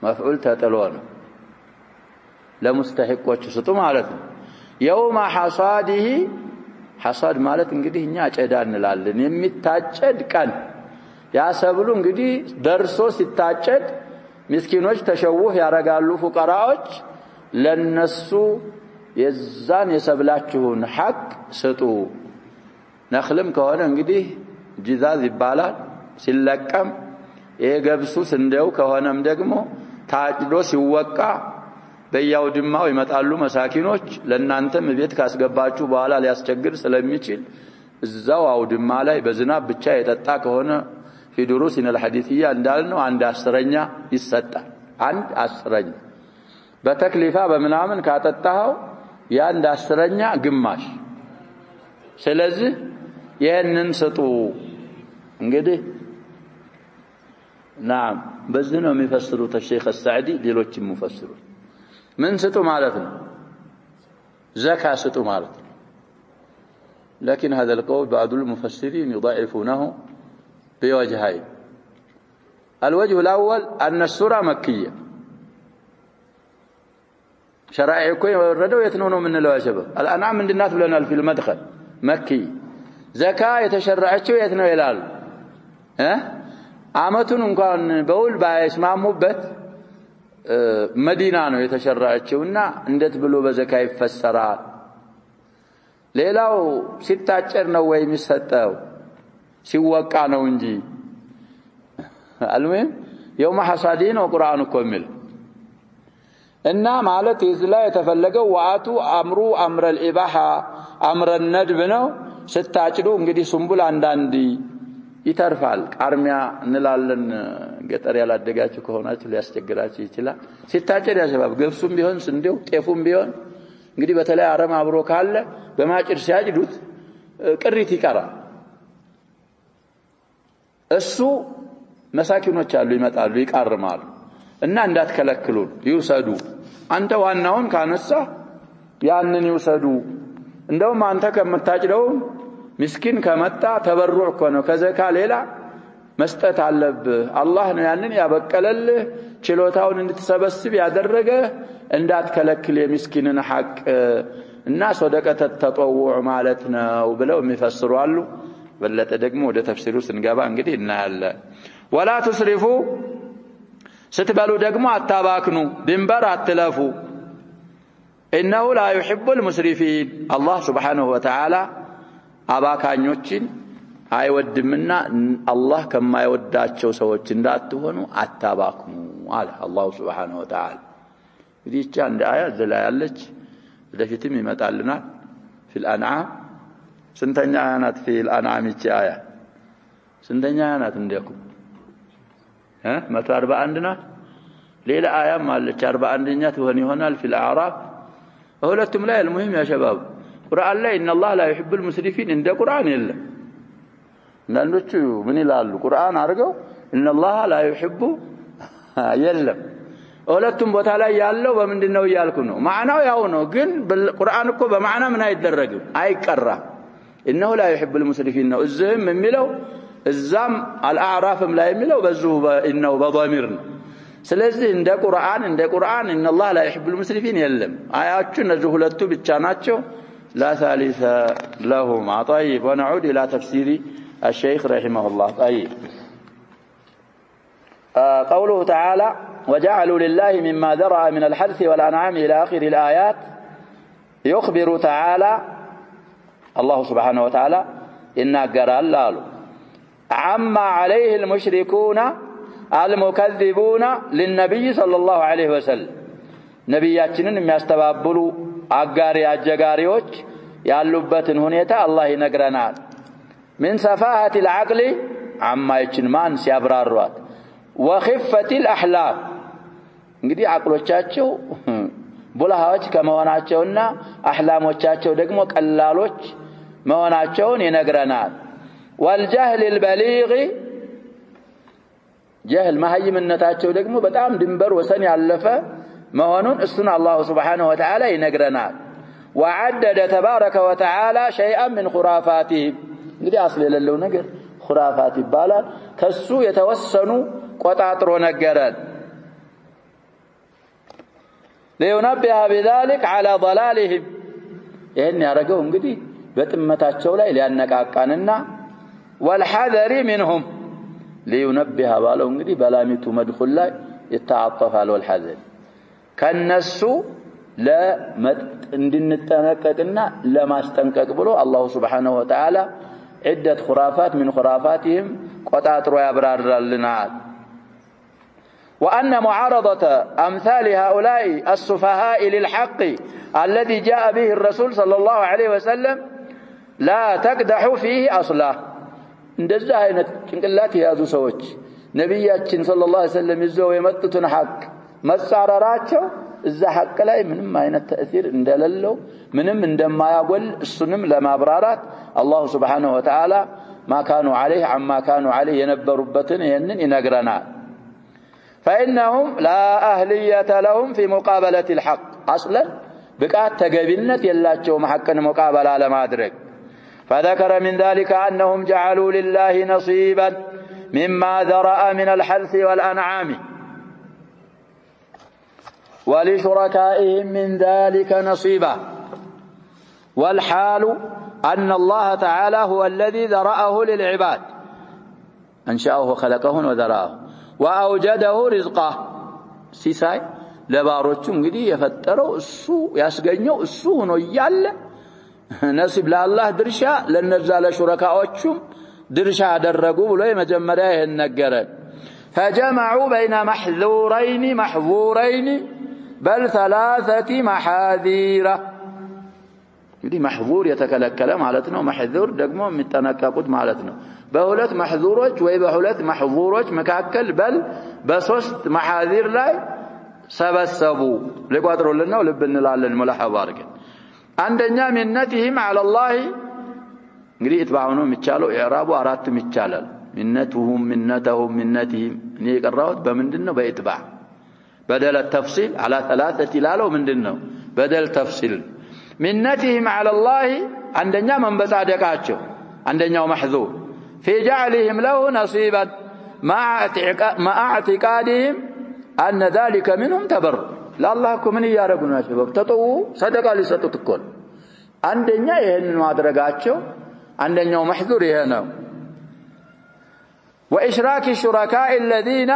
መፍዑል ተጥሎ ነው ለሙስተሂቆች ስጡ ማለት ነው يوم حصاده حصاد ማለት እንግዲህ እኛ አጨዳ እንላለን የሚታጨድ ቀን ያሰብሉ እንግዲህ ደርሶ ሲታጨድ ምስኪኖች ተሸውህ ያረጋሉ ፉቀራዎች ለነሱ የዛን የሰብላችሁን ሐቅ ስጡ ነخልም ከሆነ እንግዲህ ጂዛዝ ይባላል ሲለቀም የገብሱ ስንዴው ከሆነም ደግሞ ታጭዶ ሲወቃ በያው ድማው ይመጣሉ መሳኪኖች ለናንተም ቤት ካስገባችሁ በኋላ ሊያስቸግር ስለሚችል እዛው አውድማ ላይ በዝናብ ብቻ የጠጣ ከሆነ في دروسنا الحديثيه እንዳልነው አንድ አስረኛ ይሰጣል አንድ አስረኛ በተክሊፋ በመናምን ካጠጣው ያንድ አስረኛ ግማሽ ስለዚህ ይሄንን ስጡ እንግዲህ نعم በዚህ ነው የሚፈስሩት الشيخ السعدي ሌሎችም ሙፈስሩ ምን ስጡ ማለት ነው ዘካ ስጡ ማለት ነው لكن هذا القول بعض المفسرين يضعفونه بوجهين الوجه الأول أن السورة مكية شرائعكم وردوا يتنونوا من الواجب الأنعام من الناس لنا في المدخل مكي زكاة يتشرعتوا يتنوا إلال عامتون كان بقول باسمع مبت مدينة يتشرعتوا ونا عندت بلو بزكاة يفسرات ليلاو ستة عشرنا ويمستاو ሲወቃ ነው እንጂ አልሙም يوم حصادين وقرآن كامل እና ማለት እዚህ ላይ የተፈለገው ወአቱ አምሩ አምረ الاباحه አምረ الندب ነው ስታጭዱ እንግዲህ ሱምቡል አንዳንዲ ይተርፋል ቃርሚያ እንላለን ገጠር ያላደጋችሁ ከሆናችሁ ሊያስቸግራችሁ ይችላል ሲታጨድ ያሸባብ ገብሱም ቢሆን ስንዴው ጤፉም ቢሆን እንግዲህ በተለይ አረም አብሮ ካለ በማጭድ ሲያጭዱት ቅሪት ይቀራል እሱ መሳኪኖች አሉ ይመጣሉ ይቃርማሉ እና እንዳትከለክሉ ይውሰዱ አንተ ዋናውን ካነሳ ያንን ይውሰዱ እንደውም አንተ ከመታጭደው ምስኪን ከመጣ ተበሩዕ እኮ ነው ከዘካ ሌላ መስጠት አለብህ አላህ ነው ያንን ያበቀለልህ ችሎታውን እንድትሰበስብ ያደረገ እንዳትከለክል የምስኪንን ሐቅ እና ሰደቀተ ተጠውዕ ማለት ነው ብለው የሚፈስሩ አሉ በለጠ ደግሞ ወደ ተፍሲሩ ስንገባ እንግዲህ እናያለን ወላ ተስሪፉ ስትበሉ ደግሞ አታባክኑ ድንበር አትለፉ إنه لا يحب المسرفين الله سبحانه وتعالى አባካኞችን አይወድምና አላህ ከማይወዳቸው ሰዎች እንዳትሆኑ አታባክኑ አለ አላህ Subhanahu Wa Ta'ala ይህች አንድ አያ ዘላ ያለች ለፊትም ይመጣልናል في الانعام ስንተኛ አያናት في الانعام ይቺ አያ ስንተኛ አያናት እንደኩ 141 ናት ሌላ አያም አለች 41ኛ ትሆን ይሆናል في الاعراف ሁለቱም ላይ المهم يا شباب ቁርአን ላይ ان الله لا يحب المسرفين እንደ ቁርአን የለም አንዳንዶቹ ምን ይላሉ ቁርአን አርገው ان الله لا يحب የለም ሁለቱም ቦታ ላይ ያለው በምንድነው ይያልኩ ነው ማዕናው ያው ነው ግን ቁርአን እኮ በማዕና ምን አይደረግም አይቀራም انه لا يحب المسرفين ነው እዚህም የሚለው እዛም አልአዕራፍም ላይ የሚለው በዚሁ انه በضمير ነው ስለዚህ እንደ ቁርአን ان الله لا يحب المسرفين የለም አያቹ እነዚህ ሁለቱ ብቻ ናቸው لا ثالث لهما طيب ونعود إلى تفسير الشيخ رحمه الله طيب قوله تعالى وجعلوا لله مما ذرأ من الحرث والأنعام إلى آخر الآيات يخبر تعالى الله سبحانه وتعالى إنا قرأ الله عما عليه المشركون المكذبون للنبي صلى الله عليه وسلم نبياتنا يستبابلوا አጋሪ አጀጋሪዎች ያሉበትን ሁኔታ አላህ ይነግረናል من سفاهة العقل عما يچنمان ሲያብራሯት وخفة الأحلام እንግዲህ አቅሎቻቸው ቡልሃዎች ከመሆናቸውና አህላሞቻቸው ደግሞ ቀላሎች መሆናቸውን ይነግረናል والجهل البليغ جهل መሃይምነታቸው ደግሞ በጣም ድንበር ወሰን ያለፈ مهونون اسنا الله سبحانه وتعالى ينقرنا وعدد تبارك وتعالى شيئا من خرافاتهم እንግዲህ አስለ የሌለው ነገር خرافات ይባላል ከሱ የተወሰኑ ቆጣጥሮ ነገረን لينبه بذلك على ضلالهم ይሄን ያረጋው እንግዲህ በጥመታቸው ላይ ሊያነቃቃንና والحذر منهم لينبه ባለው እንግዲህ በላሚቱ መድኹል ላይ ይተዓጠፋል والحذر ከነሱ እንድንጠነቀቅና ለማስጠንቀቅ ብሎ አላህ Subhanahu Wa Ta'ala عدة خرافات من خرافاتهم قطاطر يبررلنال وأن معارضة أمثال هؤلاء السفهاء للحق الذي جاء به الرسول صلى الله عليه وسلم لا تقدح فيه أصلا እንደዛ አይነት ጭንቅላት ያዙ ሰዎች ነብያችን ሰለላሁ ዐለይሂ ወሰለም ይዘው የመጡትን ሐቅ መጻረራቸው እዛ ሐቅ ላይ ምንም አይነት ተእሲር እንደሌለው ምንም እንደማያጎል እሱንም ለማብራራት አላህ Subhanahu Wa Ta'ala ما كانوا عليه عما كانوا عليه የነበሩበትን ይሄንን ይነግረናል فإنهم لا أهلية لهم في مقابلة الحق أصلا بقات تجبينة يلاچوم حقن مقابلة لمادرك فذكر من ذلك أنهم جعلوا لله نصيبا مما ذرأ من الحرث والأنعام ولشركائهم من ذلك نصيبا والحال أن الله تعالى هو الذي ذرأه للعباد أنشأه وخلقه وذرأه وأوجده رزقه سيساي لباروچو እንግዲህ የፈጠረው እሱ ያስገኘው እሱ ሆኖ ይያለ ነሲብ ለአላህ ድርሻ ለነዛ ለሹረካዎቹም ድርሻ አደረጉ ብሎ የመጀመሪያ ይሄን ነገረን فجمعوا بين محظورين بل ثلاثة محاذير እንግዲህ محظور የተከለከለ ማለት ነው محظور ደግሞ የሚጠነቀቁት ማለት ነው በሁለት محظوሮች ወይ በሁለት محظوሮች መካከል በል በሶስት محاذير ላይ ሰበሰቡ ለቋጥሮልና ልብ እንላለን ሙላሐዛ አድርገን አንደኛ ሚነቲሂም على الله እንግዲህ ኢትባዑ ነው የሚቻለው ኢዕራቡ አራትም ይቻላል ሚነቱሁም ሚነተሁም ሚነቲሂም እኔ የቀራሁት በምንድነው በኢትባዕ بدل التفصيل على ثلاثة لالو من دنو بدل تفصيل منتهم على الله عندنا من بصادقاتشو عندنا محذور في جعلهم له نصيبا مع اعتقادهم أن ذلك منهم تبرع لا الله كمن يارغنا شباب تطو صدقه لسطت كل عندنا ይሄንን ማድረጋቸው عندنا محذور ይሄ ነው واشراك الشركاء الذين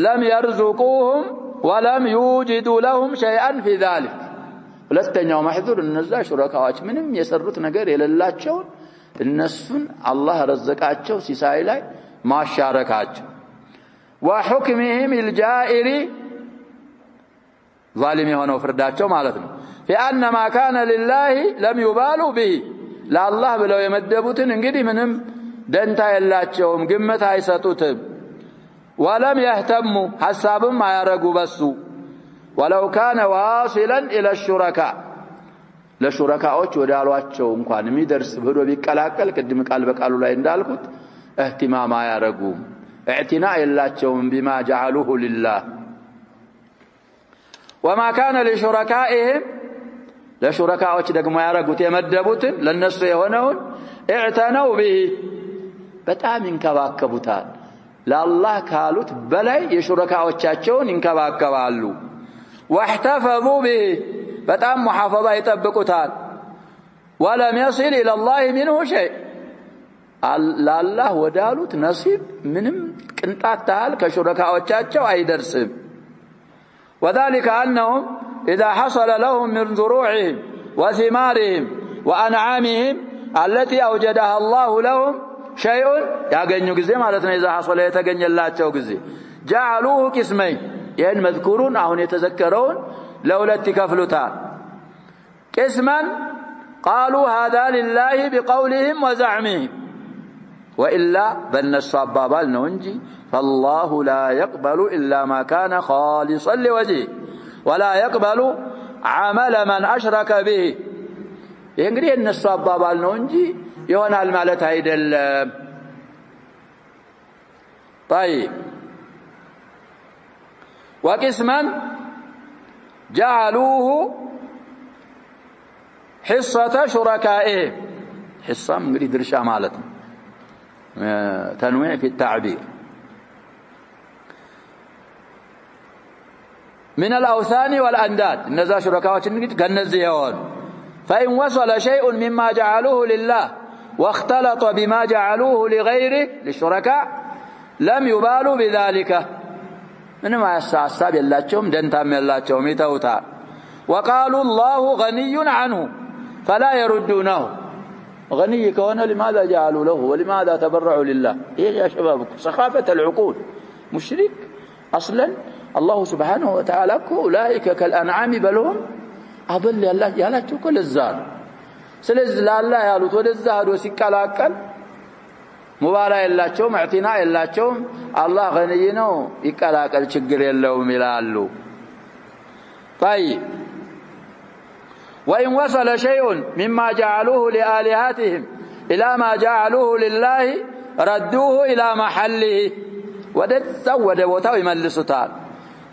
لم يرزقوهم ولم يوجدوا لهم شيئا في ذلك ሁለተኛው محذور እነዛ ሹረካዎች ምንም የሰሩት ነገር የሌላቸው እነሱን አላህ ረዘቃቸው ሲሳይ ላይ ማሻረካቸው وحكمهم الجائر ظالم የሆነው ፍርዳቸው ማለት ነው فان ما كان لله لم يبالوا به ለአላህ ብለው የመደቡትን እንግዲህ ምንም ደንታ የላቸውም ግመት አይሰጡትም ولم يهتموا حسابهم ما يرغوا بس ولو كان واصلا الى الشركاء ለሹረካዎች ወዳሏቸው እንኳን የሚደርስ ብሎ ቢቀላቀል ቅድም ቃል በቃሉ ላይ እንዳልኩት اهتمام አያረጉም اعتناء የላቸውም بما جعلوه لله وما كان لشركائهم ለሹረካዎች ደግሞ ያረጉት የመደቡትን ለነሱ የሆነውን اعتنوا به በጣም እንከባከቡታል ለአላህ ካሉት በላይ የሹረካዎቻቸውን እንከባከባሉ واحتفظوا به በጣም محافظه ይጠብቁታል ولم يصل الى الله منه شيء ለአላህ ወዳሉት ነሲብ ምንም ቅንጣት ታህል ከሹረካዎቻቸው አይደርስም وذلك انهم اذا حصل لهم من زروعهم وثمارهم وانعامهم التي اوجدها الله لهم شيء ያገኙ ጊዜ ማለት ነው اذا حصل የተገኘላቸው ጊዜ جعلوه قسمين ይሄን መዝኩሩን አሁን የተዘከረውን ለሁለት ይከፍሉታል قسما قالوا هذا لله بقولهم وزعمهم والا بالنص ابابال ነው እንጂ فالله لا يقبل الا ما كان خالصا لوجهه ولا يقبل عمل من اشرك به ይሄ እንግዲህ النص ابابال ነው እንጂ ይሆናል ማለት አይደለም طيب وقسما جعلوه حصة شركائهم حصة እንግዲህ ድርሻ ማለት ነው تنويع في التعبير من الأوثان والأنداد እነዛ ሹረካዎች እንግዲህ ከነዚህ ይሆን فإن وصل شيء مما جعلوه لله واختلط بما جعلوه لغيره للشركاء لم يبالوا بذلك ምንም አያሳሳብ የላቸውም ደንታም የላቸውም ይተውታል وقالوا الله غني عنه فلا يردونه غني كونه لماذا جعلوا له ولماذا تبرعوا لله ايه يا شباب سخافة العقول مشرك اصلا الله سبحانه وتعالى اولئك كالانعام بل هم اضل الله ያላችሁ ለዛል ስለዚህ ለአላህ ያሉት ወደዛ ሄዶ ሲቀላቀል ሙባላ የላቸውም اعتناء የላቸውም አላህ غني ነው ይቀላቀል ችግር የለውም ይላሉ طيب وإن وصل شيء مما جعلوه لآلهتهم إلى ما جعلوه لله ردوه إلى محله ودزود بوتاو يملسوتال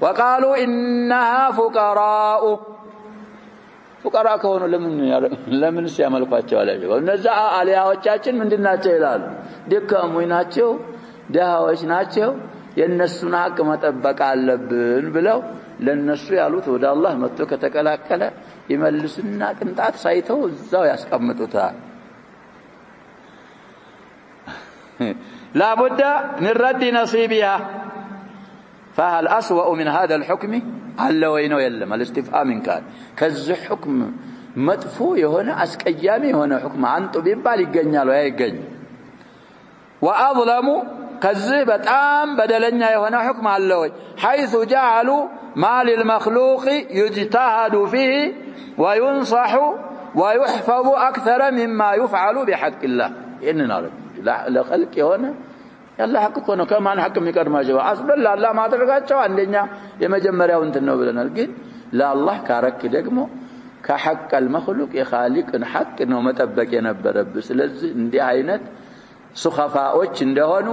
وقالوا إنها فقراء كونوا لمن ሲያመልኳቸው አላቸው እነዛ አሊያዎቻችን ምንድናቸው ይላሉ ደካሞች ናቸው ደሃዎች ናቸው የነሱን ሀቅ መጠበቅ አለብን ብለው ለነሱ ያሉት ወደ አላህ መጥቶ ከተቀላቀለ ይመልስና ቅንጣት ሳይተው እዛው ያስቀምጡታል لا بد من رد نصيبها فهل أسوأ من هذا الحكم على وينو يلم الاستفهام كان كذا حكم مدفوع هنا اسقيامي هنا حكم አንጡ ቢባል ይገኛል ወይ አይገኝ واظلم كذا በጣም በደለኛ የሆነ حكم አለ ወይ حيث جعلوا ما للمخلوق يجتهد فيه وينصح ويحفظ اكثر مما يفعل بحق الله اننا لخلق هنا ያላህ ሐቅ እኮ ነው ከማን ሐቅ የሚቀድማቸው አስበል ለአላህ ማድረጋቸው አንደኛ የመጀመሪያው እንትን ነው ብለናል ግን ለአላህ ካረክ ደግሞ ከሐቅ المخلوق የኻሊቅን ሐቅ ነው መጠበቅ የነበረብህ ስለዚህ እንዲህ አይነት ሱኸፋዎች እንደሆኑ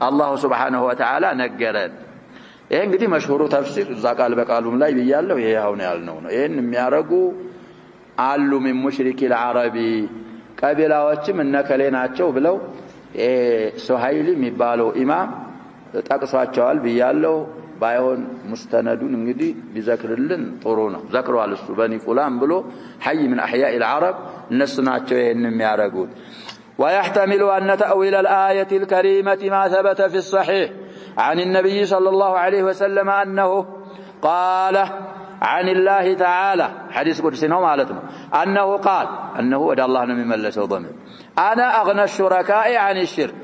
አላህ Subhanahu Wa Ta'ala ነገረን ይሄ እንግዲህ መሽሁሩ ተፍሲር እዛ ቃል በቃሉም ላይ ብያለሁ ይሄ አሁን ያልነው ነው ይሄን የሚያረጉ አሉ من مشرك العربي ቀቢላዎችም እነከሌ ናቸው ብለው ሱሃይሊ የሚባለው ኢማም ጠቅሷቸዋል ብያለሁ ባይሆን ሙስተነዱን እንግዲህ ቢዘክርልን ጥሩ ነው ዘክሯል እሱ በኒ ፉላን ብሎ حي من احياء العرب እነሱ ናቸው ይሄን የሚያረጉት ويحتمل أن تأويل الآية الكريمة ما ثبت في الصحيح عن النبي صلى الله عليه وسلم أنه قال عن الله تعالى حديث قدسي نوم علتنا أنه قال أنه ودى الله نمي ملسه ضمن أنا أغنى الشركاء عن الشرك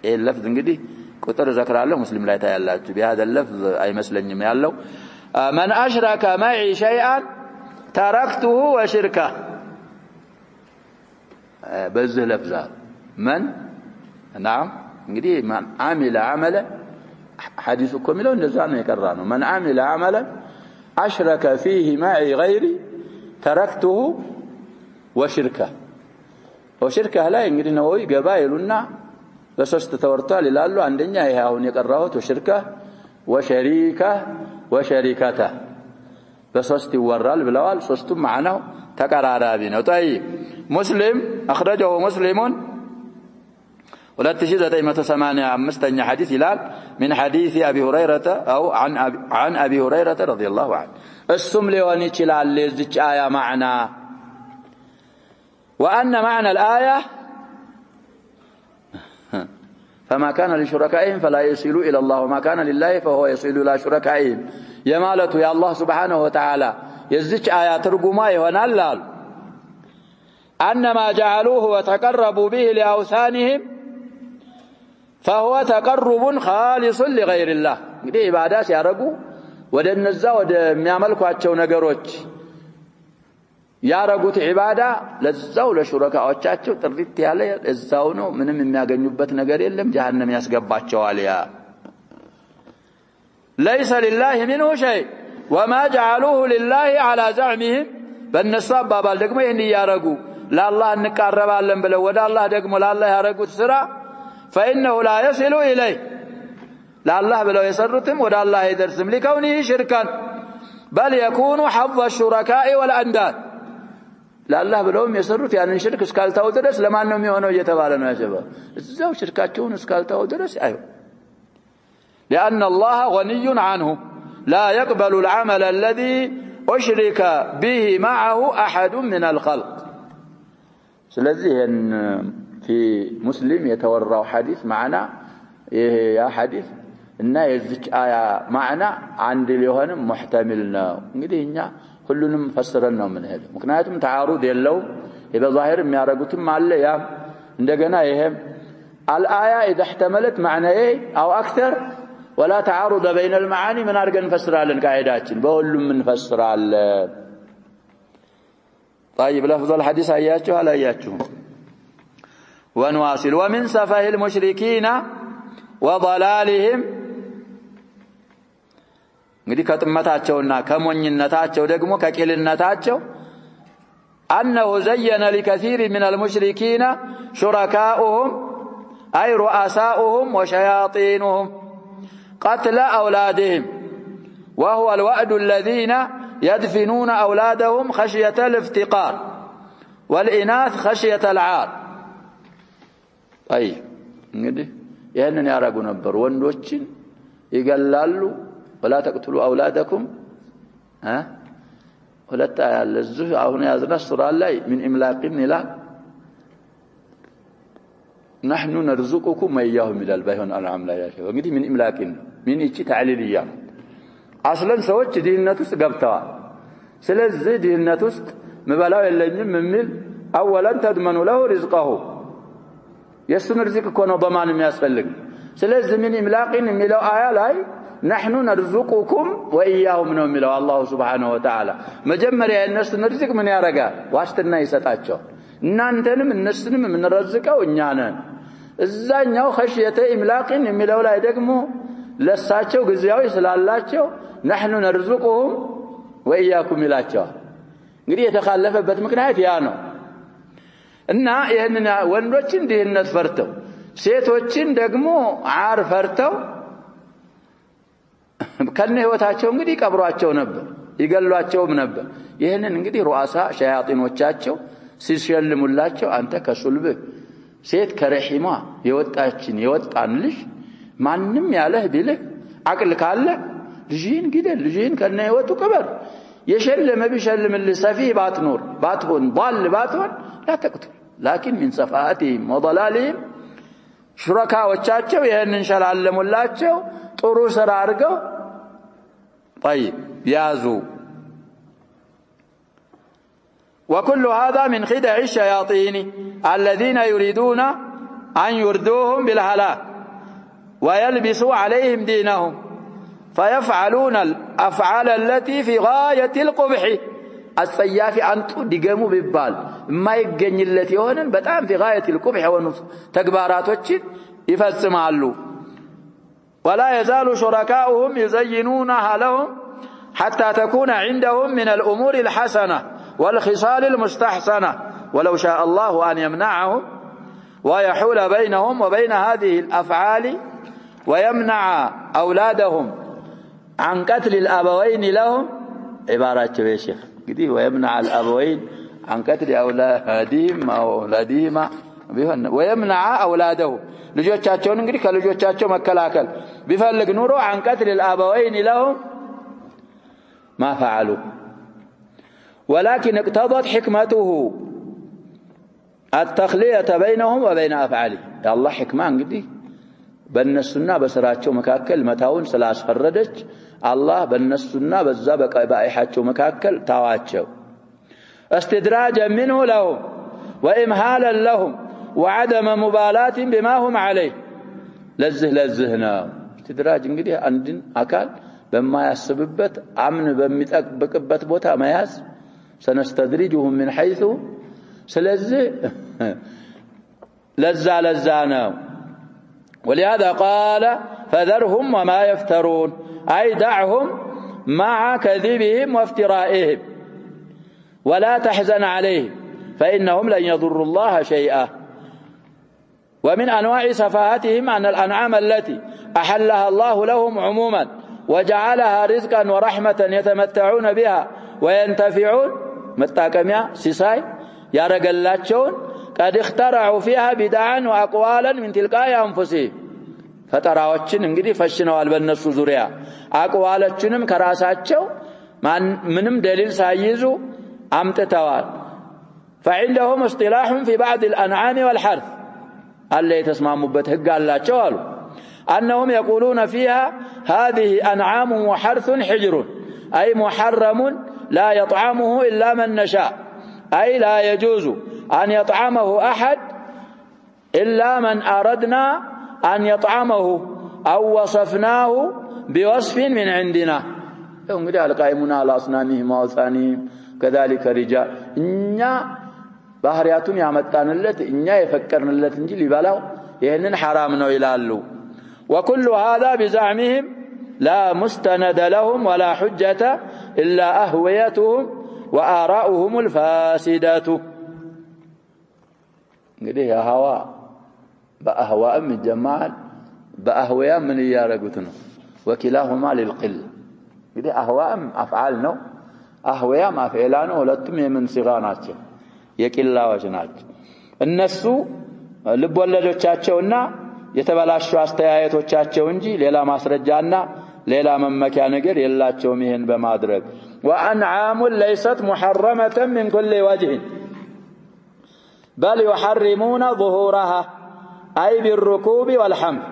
إيه اللفظ انقدي كتر ذكر الله مسلم لا يتعالى بهذا اللفظ أي مسلم يميالله من أشرك معي شيئا تركته وشركه بزه لفظات من نعم انقدي من عمل عملا حديثكم له نزعنا يكرانه من عمل عملا أشرك فيه معي غيري تركته وشركه لا እንግዲህ ነው ይገባይሉና በሶስት ተወርቷል ይላሉ አንደኛ ይሄ አሁን የቀራሁት وشركه وشريكته በሶስት ይወራል ብለዋል ሶስቱም ማዕናው ተቀራራቢ ነው طيب مسلم اخرجه مسلم 2985 حديث ይላል من حديث ابي هريره او عن ابي هريره رضي الله عنه السم ሊሆን ይችላል ለዚች አያ معنى وان معنى الايه فما كان لشركائهم فلا يصل الى الله وما كان لله فهو يصل الى شركائهم يمالته يا الله سبحانه وتعالى የዚች አያ ትርጉማ ይሆናል አሉ انما جعلوه وتقربوا به لاوثانهم فهو تقرب خالص لغير الله እንግዲህ ኢባዳ ሲያረጉ ወደ እነዛ ወደ የሚያመልኳቸው ነገሮች ያረጉት ኢባዳ ለዛው ለሹረካዎቻቸው ጥሪት ያለ እዛው ነው ምንም የሚያገኙበት ነገር የለም ጀሃነም ያስገባቸዋል ያ ليس لله منه شيء وما جعلوه لله على زعمهم በእነሱ አባባል ደግሞ ይሄን ያረጉ ለአላህ እንቀርባለን ብለው ወደ አላህ ደግሞ ለአላህ ያረጉት ስራ فإنه لا يصل إليه لا الله بلو يسرتم ولا الله يدرسم لكونه شركا بل يكون حظ الشركاء والأنداد لا الله بلو يسرت يعني شرك اسكالتاو درس لما أنهم يهونوا يتبالنا يا شباب ازاو شركاتهم اسكالتاو درس أيوه لأن الله غني عنه لا يقبل العمل الذي أشرك به معه أحد من الخلق ስለዚህ في مسلم يتورى حديث معنا يا حديث ان يزج آية معنا عند اليوهن محتملنا እንግዲህ እኛ ሁሉንም ፈስረን ነው ምን ሄደ ምክንያቱም ተዓሩድ የለው በዛሂር የሚያረጉትም አለ ያ እንደገና ይሄ الآية إذا احتملت معنى أو أكثر ولا تعارض بين المعاني من أرجع نفسرها قاعداتين بقولهم نفسرها طيب لفظ الحديث آياته على آياته ونواصل ومن سفه المشركين وضلالهم እንግዲህ ከጥመታቸውና ከሞኝነታቸው ደግሞ ከቂልነታቸው أنه زين لكثير من المشركين شركاؤهم أي رؤساؤهم وشياطينهم قتل أولادهم وهو الوأد الذين يدفنون أولادهم خشية الافتقار والإناث خشية العار طيب እንግዲህ ይሄንን ያረጉ ነበር ወንዶችን ይገላሉ ولا تقتلوا أولادكم ሁለት ያለ እዚህ አሁን ያዝነው ሱራ ላይ من إملاق ይላል نحن نرزقكم وإياهم ይላል ባይሆን አልዓም ላይ ያለው እንግዲህ من إملاق من እቺ ተዕሊልያ አስለን ሰዎች ዲህነት ውስጥ ገብተዋል ስለዚህ ዲህነት ውስጥ መበላው የለኝም የሚል أولا تضمن له رزقه يسن رزق እኮ ነው በማን የሚያስፈልግ ስለዚህ من إملاق የሚለው አያ ላይ نحن نرزقكم وإياهم ነው የሚለው አላህ Subhanahu Wa Ta'ala መጀመሪያ እነሱን ርዝቅ ምን ያረጋል ዋስትና ይሰጣቸው እናንተንም እነሱንም የምንረዝቀው እኛ ነን እዛኛው خشية إملاق የሚለው ላይ ደግሞ ለሳቸው ግዚያዊ ስላላቸው نحن نرزقهم وإياكم ይላቸዋል እንግዲህ የተካለፈበት ምክንያት ያ ነው እና ይሄንን ወንዶችን ዲህነት ፈርተው ሴቶችን ደግሞ ዓር ፈርተው ከነ ህይወታቸው እንግዲህ ቀብሯቸው ነበር ይገሏቸውም ነበር ይሄንን እንግዲህ ሩአሳ ሸያጢኖቻቸው ሲሸልሙላቸው አንተ ከሱልብ ሴት ከረሂማ የወጣን ልጅ ማንንም ያለህ ቢልህ አቅል ካለ ልጅህን ግደል ልጅህን ከነ ህይወቱ ቅበር የሸለመ ቢሸልምልህ ሰፊህ ባትሆን ضال ባትሆን لا تقتل لكن من صفاتهم وضلالهم شركاዎቻቸው ይሄንን ሸላለሙላቸው ጥሩ ስራ አድርገው طيب يازو وكل هذا من خدع الشياطين الذين يريدون أن يردوهم بالهلاك ويلبسوا عليهم دينهم فيفعلون الأفعال التي في غاية القبح السياف أنتو دقموا بالبال ما يقني التي هنا بتعم في غاية القبح تكبارات وجد يفسموا له ولا يزال شركاؤهم يزينونها لهم حتى تكون عندهم من الأمور الحسنة والخصال المستحسنة ولو شاء الله أن يمنعهم ويحول بينهم وبين هذه الأفعال ويمنع أولادهم عن قتل الأبوين لهم عبارة يا شيخ كده ويمنع الأبوين عن قتل أولادهم أو أولادهما ويمنع أولادهم ልጆቻቸውን እንግዲህ ከልጆቻቸው መከላከል ቢፈልግ ኑሮ عن قتل الأبوين لهم ما فعلوا ولكن اقتضت حكمته التخلية بينهم وبين أفعاله يا الله حكمة እንግዲህ በእነሱና በስራቸው መካከል መታውን ስላስፈረደች አላህ በእነሱና በዛ በቀባኢሃቸው መካከል ታዋቸው استدراجا منه لهم وإمهالا لهم وعدم مبالاة بما هم عليه لزهنا استدراج እንግዲህ አንድን አካል በማያስብበት አምን በሚጠብቅበት ቦታ መያዝ سنستدرجهم من حيث ስለዚህ ለዛና ولهذا قال فذرهم وما يفترون أي دعهم مع كذبهم وافترائهم ولا تحزن عليهم فإنهم لن يضروا الله شيئا ومن أنواع سفاهتهم أن الأنعام التي أحلها الله لهم عموما وجعلها رزقا ورحمة يتمتعون بها وينتفعون متاكميا سيساي يا رجلاتشون قد اخترعوا فيها بدعا وأقوالا من تلقاء أنفسهم فتراዎችን እንግዲህ ፈሽነዋል በእነሱ ዙሪያ አቅዋላችንም ከራሳቸው ምንም ደሊል ሳይዙ አምጥተዋል فعندهم اصطلاح في بعض الأنعام والحرث الله يتسمعوا ህግ አላቸው አሉ أنهم يقولون فيها هذه أنعام وحرث حجر أي محرم لا يطعمه إلا من نشاء أي لا يجوز أن يطعمه أحد إلا من أردنا أن يطعمه أو وصفناه بوصف من عندنا እንግዲህ القائمون على أصنامهم وأوثانهم كذلك رجال እኛ ባህሪያቱን ያመጣንለት እኛ የፈቀርንለት እንጂ ሊበላው ይሄንን حرام ነው ይላሉ وكل هذا بزعمهم لا مستند لهم ولا حجة إلا أهويتهم وآراؤهم الفاسدة እንግዲህ ያሃዋ በአህዋእ መጀማል በአህዋያ ምን ያረጉት ነው وكلاهما للقل እንግዲህ አህዋም አፍዓል ነው አህዋያ ማፍዓላ ነው ሁለቱም የምን ሲጋ ናቸው የቂላዎች ናቸው እነሱ ልቦለዶቻቸውና የተበላሹ አስተያየቶቻቸው እንጂ ሌላ ማስረጃና ሌላ መመኪያ ነገር የላቸውም ይሄን በማድረግ وأنعام ليست محرمة من كل وجه بل يحرمون ظهورها أي بالركوب والحمل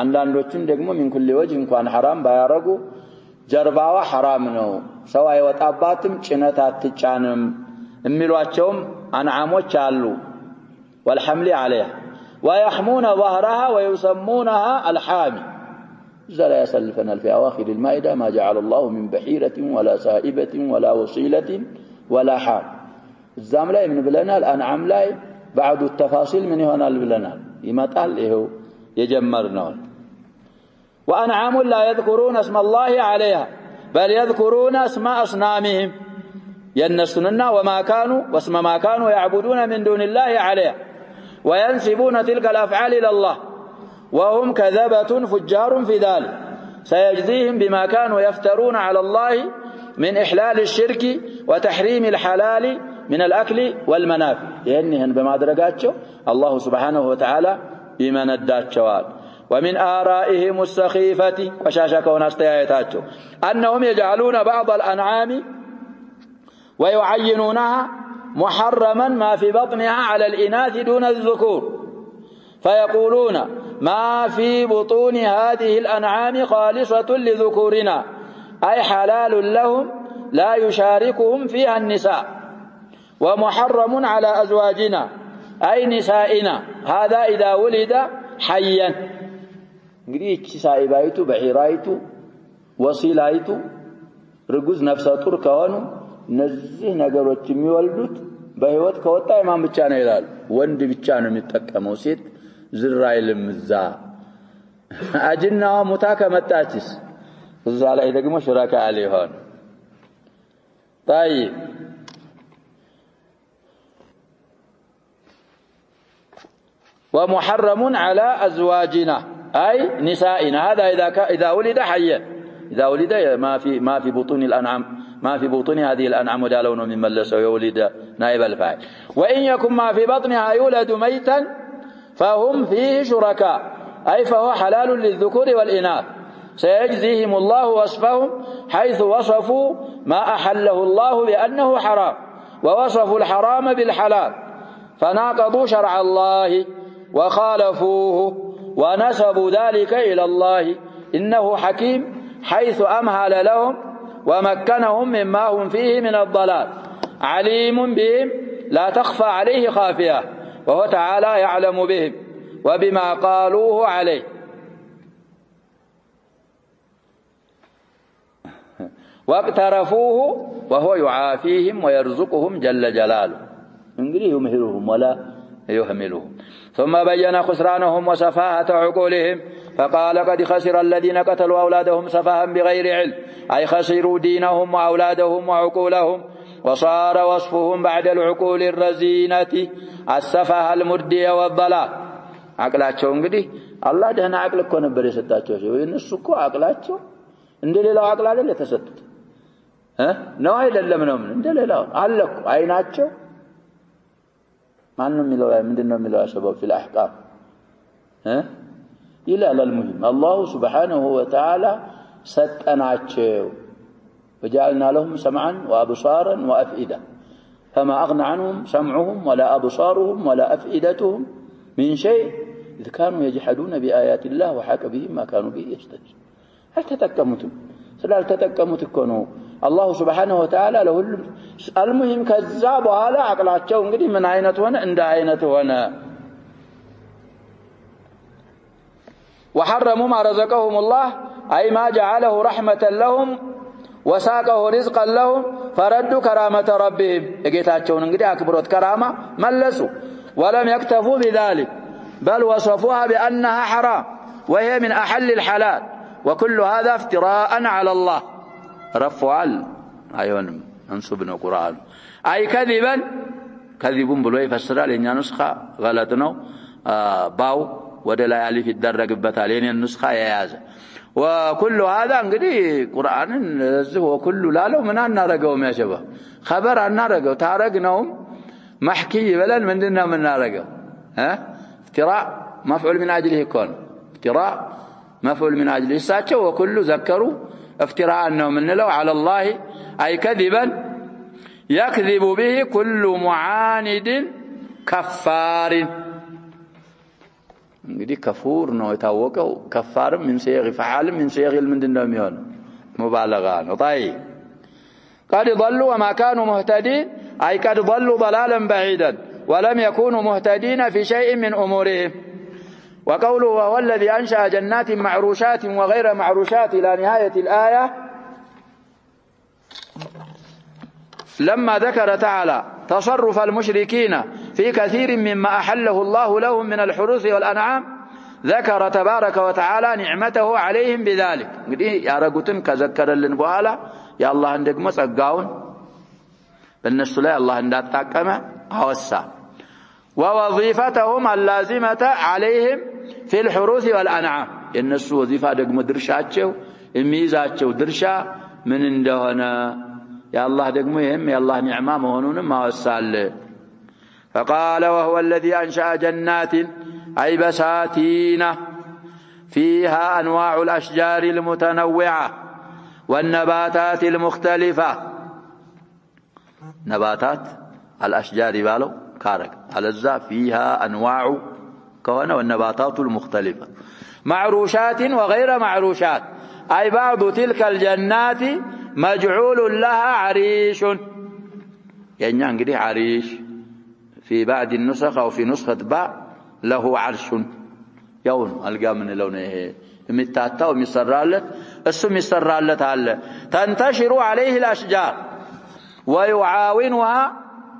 አንዳንዶቹን ደግሞ من كل وجه እንኳን حرام ባያረጉ ጀርባዋ حرام ነው ሰው አይወጣባትም ጭነት አትጫንም የሚሏቸውም አንዓሞች አሉ والحمل عليها ويحمون ظهرها ويسمونها الحامي زرع يسلفنا في أواخر المائدة ما جعل الله من بحيرة ولا سائبة ولا وصيلة ولا حام الزام لا من بلنا الأنعام لا بعد التفاصيل من هنا البلنا يمتعل له يجمرنا وأنعام لا يذكرون اسم الله عليها بل يذكرون اسم أصنامهم ينسوننا وما كانوا واسم ما كانوا يعبدون من دون الله عليها وينسبون تلك الأفعال إلى الله وهم كذبة فجار في ذلك سيجزيهم بما كانوا يفترون على الله من إحلال الشرك وتحريم الحلال من الأكل والمنافع ينهن بما درجاتشو الله سبحانه وتعالى بمن الداتشوال ومن آرائهم السخيفة وشاشك ونستياتاتشو أنهم يجعلون بعض الأنعام ويعينونها محرما ما في بطنها على الإناث دون الذكور فيقولون ما في بطون هذه الأنعام خالصة لذكورنا أي حلال لهم لا يشاركهم فيها النساء ومحرم على أزواجنا أي نسائنا هذا إذا ولد حيا قريت سائبايتو بعيرايتو وصيلايتو رجوز نفسه تركانو نزه نجاروت ميولدوت بهوت كوتا إمام بتشانه يلال وند بتشانه متكامو سيت زرايل مزا أجنّا متاكا متاجس زال إذا كم شركاء عليهون طيب ومحرم على أزواجنا أي نسائنا هذا إذا ولد حيا إذا ولد ما في بطون الأنعام ما في بطون هذه الأنعام ودالون من ملس ويولد نائب الفاعل وإن يكن ما في بطنها يولد ميتا فهم فيه شركاء أي فهو حلال للذكور والإناث سيجزيهم الله وصفهم حيث وصفوا ما أحله الله بأنه حرام ووصفوا الحرام بالحلال فناقضوا شرع الله وخالفوه ونسبوا ذلك إلى الله إنه حكيم حيث أمهل لهم ومكنهم مما هم فيه من الضلال عليم بهم لا تخفى عليه خافية وهو تعالى يعلم بهم وبما قالوه عليه واقترفوه وهو يعافيهم ويرزقهم جل جلاله انجري يمهلهم ولا يهملهم ثم بين خسرانهم وسفاهة عقولهم فقال قد خسر الذين قتلوا أولادهم سفاها بغير علم أي خسروا دينهم وأولادهم وعقولهم وصار وصفهم بعد العقول الرزينة السفه المردية والضلال عقلاتهم انجري الله دهنا عقل كون بري ستاتشو ينسكو عقلاتشو እንደሌላው عقل አይደል የተሰጡት ነው አይደለም ነው እንደሌላው አለኩ አይናቸው ማንንም ይለው ምንድነው የሚለው አሸባብ في الاحكام الى المهم الله سبحانه وتعالى سطناچو وجعلنا لهم سمعا وابصارا وافئده فما اغنى عنهم سمعهم ولا ابصارهم ولا افئدتهم من شيء اذ كانوا يجحدون بايات الله وحاك بهم ما كانوا به يستهزئون هل تتكمتم سلال تتكمت كونوا الله سبحانه وتعالى له المهم كذا بኋላ አቅላቸው እንግዲህ ምን አይነት ሆነ እንደ አይነት ሆነ وحرموا ما رزقهم الله أي ما جعله رحمة لهم وساقه رزقا لهم فردوا كرامة ربهم يجيتاچون እንግዲህ አክብሮት كرامة ملسوا ولم يكتفوا بذلك بل وصفوها بأنها حرام وهي من أحل الحلال وكل هذا افتراء على الله رفعل ايون انسبنا القران اي كذبا كذبون بلو يفسرال የኛ نسخه غلط ነው باو ወደ ላይ አሊፍ ይደረግበታል የኔ نسخه የያዘ وكل هذا እንግዲህ ቁርአንን እዚህ وكل ላለው ምን አናረገውም ያሸባ خبر አናረገው ታረግነው محكي ይበላል ምንድነው ምናረገው افتراء مفعول من اجله يكون افتراء مفعول من اجل الساچو وكل ذكروا افتراء انه منلو على الله اي كذبا يكذب به كل معاند كفار እንግዲህ كفور ነው የታወቀው كفارም من صيغ فعال من صيغ ምንድነው የሚሆነው مبالغه ነው طيب قد ضلوا وما كانوا مهتدين اي قد ضلوا ضلالا بعيدا ولم يكونوا مهتدين في شيء من امورهم وقوله وهو الذي أنشأ جنات معروشات وغير معروشات إلى نهاية الآية لما ذكر تعالى تصرف المشركين في كثير مما أحله الله لهم من الحروث والأنعام ذكر تبارك وتعالى نعمته عليهم بذلك يا رجوتن كذكر لنبوالا يا الله عندك مسقاون بالنسبة لا الله عندك تاكما أوسع ووظيفتهم اللازمة عليهم في الحروث والأنعام الناس وظيفة دقم درشاتشو የሚይዛቸው ድርሻ ምን እንደሆነ የአላህ ደግሞ ይሄም የአላህ ኒዕማ መሆኑንም አወሳለ فقال وهو الذي أنشأ جنات أي بساتين فيها أنواع الأشجار المتنوعة والنباتات المختلفة نباتات الأشجار بالو كارك على الزا فيها أنواع كون والنباتات المختلفة معروشات وغير معروشات أي بعض تلك الجنات مجعول لها عريش يعني انقدي عريش في بعض النسخ أو في نسخة باء له عرش يوم ألقى من لونه متاتا ومسرالت السم مسرالت على تنتشر عليه الأشجار ويعاونها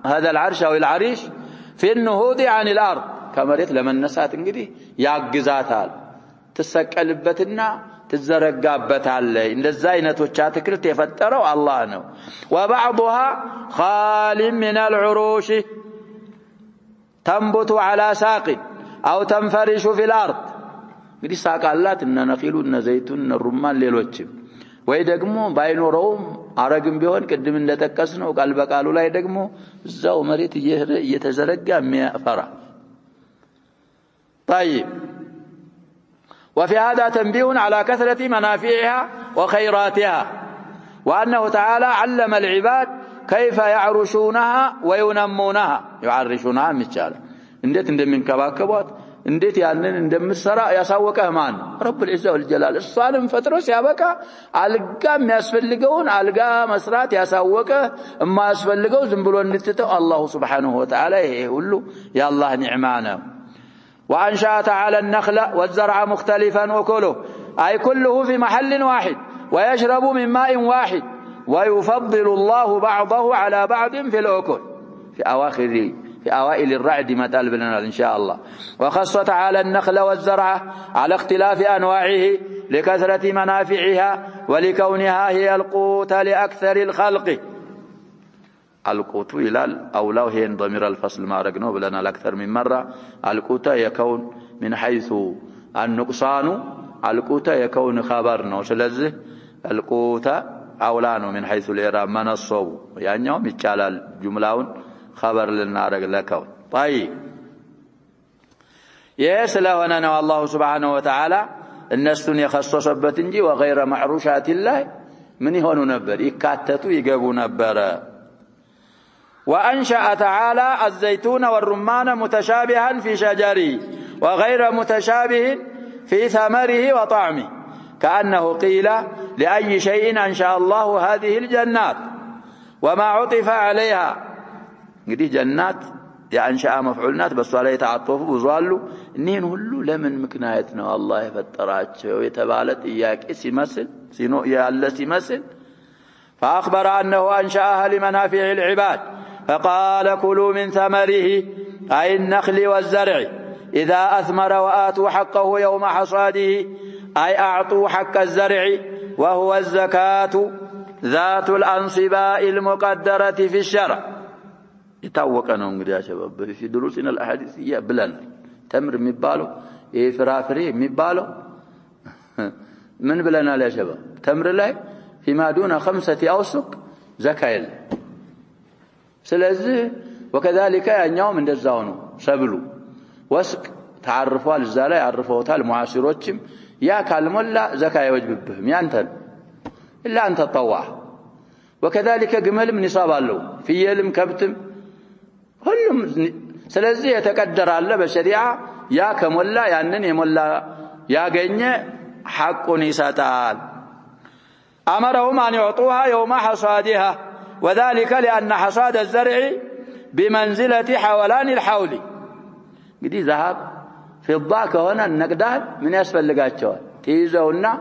هذا العرش أو العريش في النهوض عن الأرض كمريت لما النسات انقدي يعجزاتها تسكلبتنا تزرقابتها እንደዛ አይነቶች አትክልት የፈጠረው አላህ ነው وبعضها خال من العروش تنبت على ساق أو تنفرش في الأرض እንግዲህ ሳቃላት እነ ነኺሉ እነ ዘይቱን እነ ሩማን ሌሎችም ወይ ደግሞ ባይኖረውም አረግም ቢሆን ቅድም እንደተጠቀስነው ቃል በቃሉ ላይ ደግሞ እዛው መሬት እየተዘረጋ የሚያፈራ طيب وفي هذا تنبيه على كثرة منافعها وخيراتها وأنه تعالى علم العباد كيف يعرشونها وينمونها يعرشونها مثال انديت እንደሚንከባከቧት እንዴት ያንን እንደምትሰራ ያሳወቀህ ማን رب العزة والجلال እሷንም ፈጥሮ ሲያበቃ አልጋ የሚያስፈልገውን አልጋ መስራት ያሳወቀህ የማያስፈልገው ዝም ብሎ እንድትተው አላህ Subhanahu Wa Ta'ala ይሄ ሁሉ የአላህ ኒዕማ ነው وأنشأ تعالى النخل والزرع مختلفا وكله أي كله في محل واحد ويشرب من ماء واحد ويفضل الله بعضه على بعض في الأكل في أوائل الرعد مثال بلنا إن شاء الله وخص تعالى النخل والزرع على اختلاف أنواعه لكثرة منافعها ولكونها هي القوت لأكثر الخلق القوت إلى الأولى هي ضمير الفصل ما رقناه بلنا الأكثر من مرة القوت يكون من حيث النقصان القوت يكون خبرنا سلزه القوت أولانه من حيث الإعراب من الصوب يعني يوم يتشال جملة خبر لنا رقلكون طيب يسلا هنا الله سبحانه وتعالى الناس يخصص بتنجي وغير معروشات الله من هون نبر يكاتتوا يجابوا نبر وأنشأ تعالى الزيتون والرمان متشابها في شجره وغير متشابه في ثمره وطعمه كأنه قيل لأي شيء أنشأ الله هذه الجنات وما عطف عليها قدي جنات يأنشأ مفعولنات بس عليه تعطفوا وزوالوا إنهن هلو لمن مكنايتنا الله فتراتش ويتبالت إياك سيمثل سينو يالله سيمثل فأخبر أنه أنشأها لمنافع العباد فقال كلوا من ثمره أي النخل والزرع إذا أثمر وآتوا حقه يوم حصاده أي أعطوا حق الزرع وهو الزكاة ذات الأنصباء المقدرة في الشرع يتوقعنا انقل يا شباب في دروسنا الأحاديثية بلنا تمر مبالو فرافري مبالو من بلنا يا شباب تمر له فيما دون 5 أوسق زكاة سلازه وكذلك اليوم እንደዛው ነው ሰብሉ ወስቅ تعرفوا الزاله يعرفوታል ሙዓሲሮችም ያ ካልሞላ ዘካ ይወጅብብህም ያንተን الا انت تطوع وكذلك ግመልም ንሳብ አለው ፍየልም ከብትም ሁሉም ስለዚህ የተቀደረ አለ በሸሪዓ ያ ከሞላ ያንን የሞላ ያገኘ ሐቁን ይሰጣል أمرهم أن يعطوها يوم حصادها وذلك لأن حصاد الزرع بمنزلة حولان الحول قدي ذهب في الضاك هنا النقدان من يسفل لقاتشوال تيزونا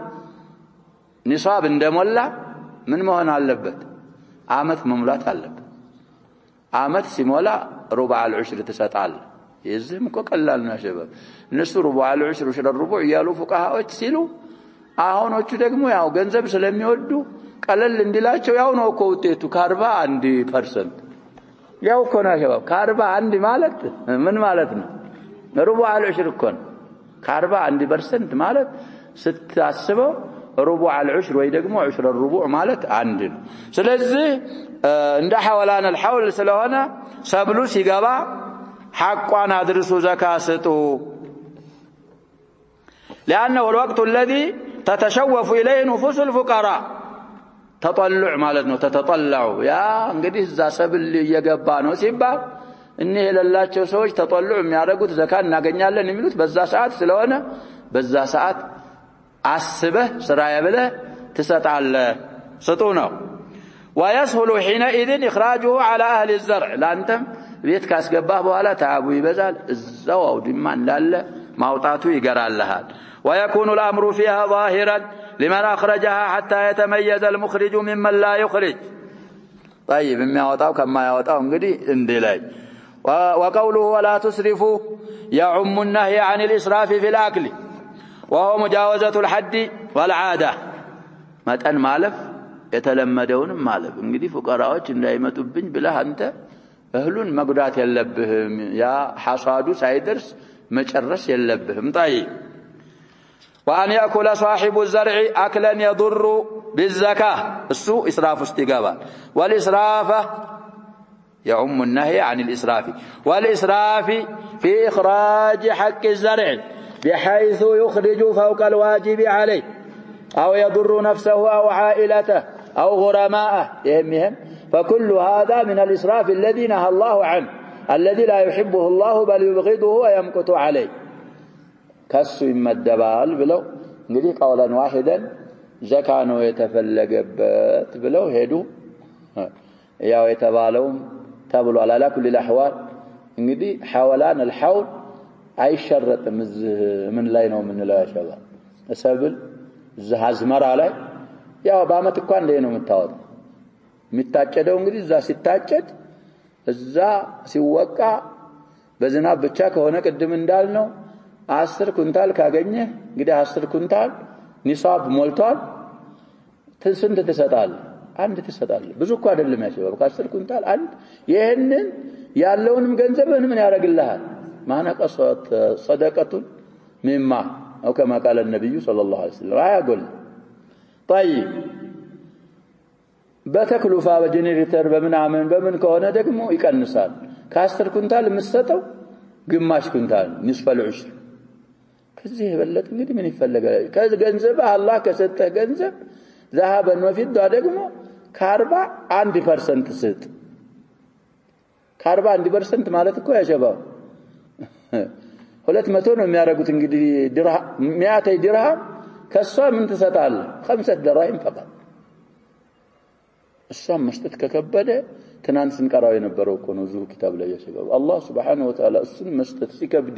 نصاب اندمولا من مهن اللبت عامت مملات اللبت عامت سيمولا ربع العشر تساتعال يزهم كوكلالنا شباب نسو ربع العشر وشر الربع يالو فقهاء وتسيلو አሁኖቹ ደግሞ ያው ገንዘብ ስለሚወዱ ቀለል እንዲላቸው ያው ነው እኮ ውጤቱ ከ41% ያው እኮ ነው ሸባብ ከ41 ማለት ምን ማለት ነው ሩቡ አልዑሽር እኮ ነው ከ41% ማለት ስታስበው ربع العشر ወይ ደግሞ عشر الربع ማለት አንድ ነው ስለዚህ እንደ حولان الحول ስለሆነ ሰብሉ ሲገባ حقዋን አድርሱ ዘካስጡ لانه الوقت الذي تتشوف اليه نفوس الفقراء ተጠልዕ ማለት ነው ተተጠላው ያ እንግዲህ እዛ ሰብል እየገባ ነው ሲባል እነ የሌላቸው ሰዎች ተጠልዑ የሚያደርጉት ዘካ እናገኛለን የሚሉት በዛ ሰዓት ስለሆነ በዛ ሰዓት አስበህ ስራዬ ብለህ ትሰጣለህ ስጡ ነው ويسهل حينئذ اخراجه على اهل الزرع لانتم ቤት ካስገባህ በኋላ ታቡ ይበዛል እዛው አውድማ እንዳለ ማውጣቱ ይገራልሃል ويكون الامر فيها ظاهرا لمن اخرجها حتى يتميز المخرج ممن لا يخرج طيب የሚያወጣው ከማያወጣው እንግዲህ እንዲህ ላይ وقوله ولا تسرفوا يعم النهي عن الاسراف في الاكل وهو مجاوزة الحد والعادة መጠን ማለፍ የተለመደውንም ማለፍ እንግዲህ فقراዎች እንዳይመጡብኝ ብለህ አንተ እህሉን መጉዳት የለብህም ያ ሐሳዱ ሳይደርስ መጨረስ የለብህም طيب وأن يأكل صاحب الزرع أكلا يضر بالزكاة السوء إسراف استقابل والإسراف يعم النهي عن الإسراف والإسراف في إخراج حق الزرع بحيث يخرج فوق الواجب عليه أو يضر نفسه أو عائلته أو غرماءه يهمهم فكل هذا من الإسراف الذي نهى الله عنه الذي لا يحبه الله بل يبغضه ويمقت عليه كسو يمدبال بلو እንግዲህ قولا واحدا زكاة ነው የተፈለገበት ብለው ሄዱ ያው የተባለው ተብሏል على كل الاحوال እንግዲህ حولان الحول አይሸረጥም ምን ላይ ነው ምንለው ያሻባ ሰብል ዘሃዝመራ ላይ ያው በአመት እንኳን እንደ ነው የምታወጣው የሚታጨደው እንግዲህ እዛ ሲታጨድ እዛ ሲወቃ በዝናብ ብቻ ከሆነ ቅድም እንዳልነው 10 ኩንታል ካገኘ እንግዲህ 10 ኩንታል ኒሳብ ሞልቷል ስንት ትሰጣለህ አንድ ትሰጣለህ ብዙ እኮ አይደለም ያሸባብ ከ10 ኩንታል አንድ ይሄንን ያለውንም ገንዘብህን ምን ያደርግልሃል ما نقصت صدقة مما أو كما قال النبي صلى الله عليه وسلم يقول طيب بتكلفة وجنريتر بمنعمن بمن كونه ደግሞ ይቀንሳል ከ10 ኩንታል መስጠው ግማሽ ኩንታል ንስፈ العشر ከዚህ የበለጠ እንግዲህ ምን ይፈልጋል ከገንዘብ አላህ ከሰጠህ ገንዘብ ذهبا وفضة ደግሞ ከ41% ስጥ ከ41% ማለት እኮ ያሸባው 200 ነው የሚያደርጉት እንግዲህ ድርሃም 100 ድርሃም ከሷ ምን ትሰጣለህ 5 ድርሃም فقط እሷም መስጠት ከከበደ ትናንት ስንቀራው የነበረው እኮ ነው ዙሁ ኪታብ ላይ ያሸባው አላህ Subhanahu Wa Ta'ala እሱን መስጠት ሲከብድ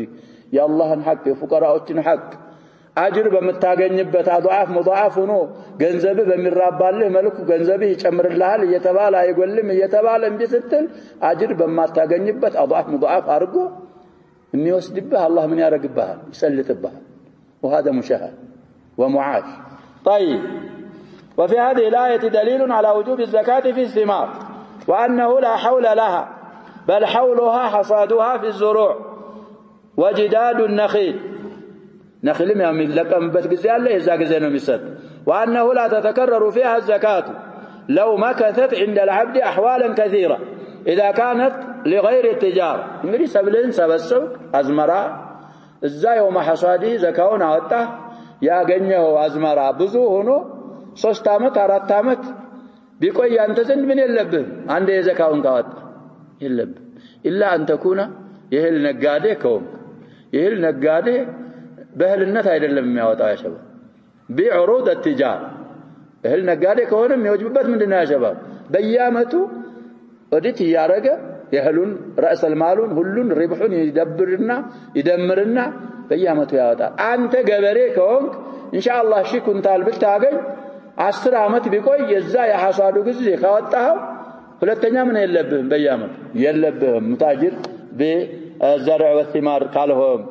የአላህን ሐቅ የፉቀራዎችን ሐቅ አጅር በመታገኝበት አضعاف مضاعف ሆኖ ገንዘብ በሚራባልህ መልኩ ገንዘብ ይጨምርልሃል እየተባለ አይጎልም እየተባለ እንዴ ስትል አጅር በማታገኝበት አضعاف مضاعف አርጎ የሚወስድብህ አላህ ምን ያረግብሃል ይሰልጥብሃል وهذا مشاهد ومعاش طيب وفي هذه الآية دليل على وجوب الزكاة في الثمار وأنه لا حول لها بل حولها حصادها في الزروع وجداد النخيل نخيل من لكم بتجزي الله إذا جزينا مسد وأنه لا تتكرر فيها الزكاة لو مكثت عند العبد أحوالا كثيرة إذا كانت لغير التجارة እንግዲህ ሰብልን ሰበሰብ አዝመራ እዛ የውመ ሐሳዲ ዘካውን አወጣ ያገኘው አዝመራ ብዙ ሆኖ 3 አመት 4 አመት ቢቆይ አንተ ዘንድ ምን የለብህ አንዴ የዘካውን ካወጣ የለብህ ኢላ አንተ ኩና የህል ነጋዴ ከሆንክ የህል ነጋዴ በህልነት አይደለም የሚያወጣው ያሸባ ቢዑሩድ التجارة እህል ነጋዴ ከሆነ የሚወጅብበት ምንድነው ያሸባ በየአመቱ ኦዲት ያረገ የህሉን راس المالون ሁሉን ሪብሁን ይደብርና ይደምርና በየአመቱ ያወጣል አንተ ገበሬ ከሆንክ ኢንሻአላህ ሺ ኩንታል ብታገኝ 10 አመት ቢቆይ የዛ የሐሳዱ ጊዜ ካወጣው ሁለተኛ ምን የለብህም በየአመቱ የለብህም ሙታጅር በዘርዕ والثمار ካልሆን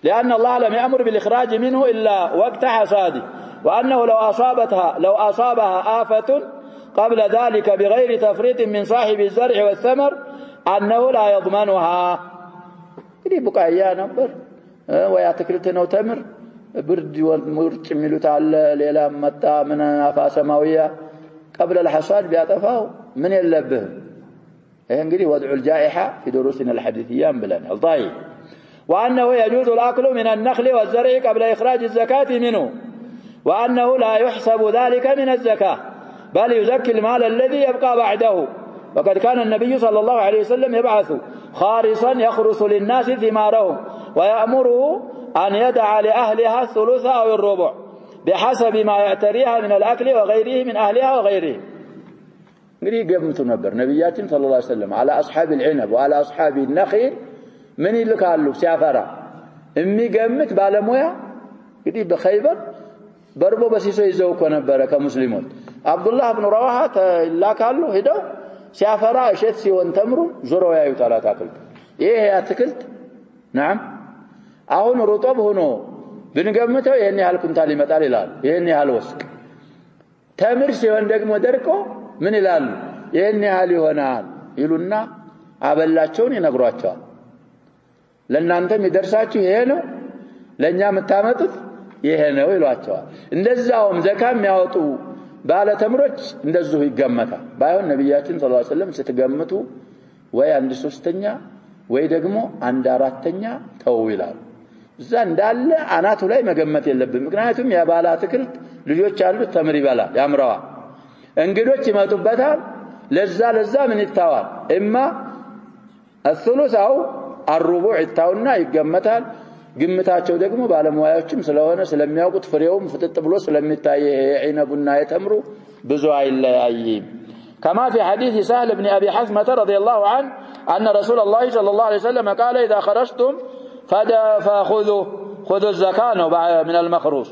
لأن الله لم يأمر بالإخراج منه إلا وقت حصاده وأنه لو أصابها آفة قبل ذلك بغير تفريط من صاحب الزرع والثمر أنه لا يضمنها إذا بقايا نبر ويأتكلتنا وتمر برد ومرጭ የሚሉት አለ ሌላ መጣ ምን አፋ ሰማዊያ قبل الحصاد بيطفاو من يلبه إيه انقدي وضع الجائحة في دروسنا الحديثية بلنا طيب وأنه يجوز الأكل من النخل والزرع قبل إخراج الزكاة منه وأنه لا يحسب ذلك من الزكاة بل يزكي المال الذي يبقى بعده وقد كان النبي صلى الله عليه وسلم يبعث خارصا يخرص للناس ثمارهم ويأمره أن يدع لأهلها الثلث أو الربع بحسب ما يعتريها من الأكل وغيره من أهلها وغيره እንግዲህ ገምቱ ነበር ነብያችን ሰለላሁ ዐለይሂ ወሰለም على اصحاب العنب وعلى اصحاب النخيل ምን ይልካሉ ሲያፈራ የሚገምት ባለሙያ እንግዲህ በኸይበር በርቦ በሲሶ ይዘው እኮ ነበር ከሙስሊሞች አብዱላህ ኢብኑ ረዋሃ ተላካሉ ሄደው ሲያፈራ እሸት ሲሆን ተምሩ ዞረው ያዩታል አታክልት ይሄ አትክልት نعم አሁን ሩጠብ ሆኖ ብንገምተው ይሄን ያህል ኩንታል ይመጣል ይላል ይሄን ያህል ወስቅ ተምር ሲሆን ደግሞ ደርቆ ምን ይላል ይሄን ያህል ይሆናል ይሉና አበላቸውን ይነግሯቸዋል ለእናንተም ይደርሳችሁ ይሄ ነው ለኛ መታመጡት ይሄ ነው ይሏቸዋል እንደዛውም ዘካም ያወጡ ባለ ተምሮች እንደዚሁ ይገመታል ባይሆን ነብያችን ሰለላሁ ዐለይሂ ወሰለም ስትገምቱ ወይ 1/3ኛ ወይ ደግሞ 1/4ኛ ተው ይላል እዛ እንዳለ አናቱ ላይ መገመት የለብም ምክንያቱም ያባላ አትክልት ልጆች አሉት ተምር ይበላል ያምራዋል እንግዶች ይመጡበታል ለዛ ምን ይታዋል እማ الثلث أو الربع ይታውና ይገመታል ግምታቸው ደግሞ ባለሙያዎችም ስለሆነ ስለሚያውቁት ፍሬውም ፍጥጥ ብሎ ስለሚታይ ዒነቡና የተምሩ ብዙ አይለያይም كما في حديث سهل بن أبي حثمة رضي الله عنه أن رسول الله صلى الله عليه وسلم قال إذا خرجتم خذوا الزكاة من المخروص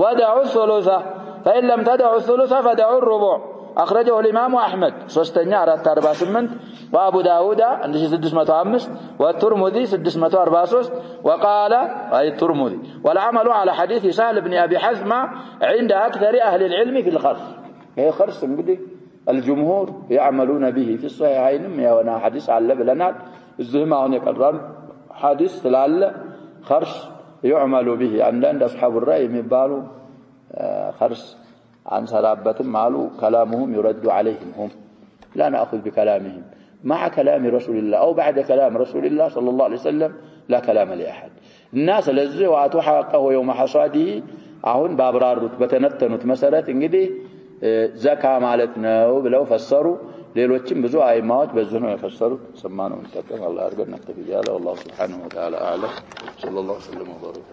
ودعوا الثلثة فإن لم تدعوا الثلثة فدعوا الربع أخرجه الإمام أحمد 348 وأبو داود 605 والترمذي 643 وقال أي الترمذي والعمل على حديث سهل بن أبي حثمة عند أكثر أهل العلم في الخرص هي خرص انقدي الجمهور يعملون به في الصحيحين يا حديث على لنا الزهم هون يقرر حديث لعل خرص يعمل به عند أصحاب الرأي يبالوا خرص عن سرابتهم معلو كلامهم يرد عليهم هم لا نأخذ بكلامهم مع كلام رسول الله أو بعد كلام رسول الله صلى الله عليه وسلم لا كلام لأحد الناس لزه واتوا حقه يوم حصاده አሁን ባብራሩት በተነተኑት መሰረት እንግዲህ ዘካ ማለት ነው ብለው ፈሰሩ ሌሎችም ብዙ አይማዎች በዚህ ነው የፈሰሩት ሰማነው እንጠቀም አላህ አድርገን ነጥብ ይያለው አላህ Subhanahu Wa Ta'ala አለ ሰለላሁ ዐለይሂ ወሰለም ወበረከ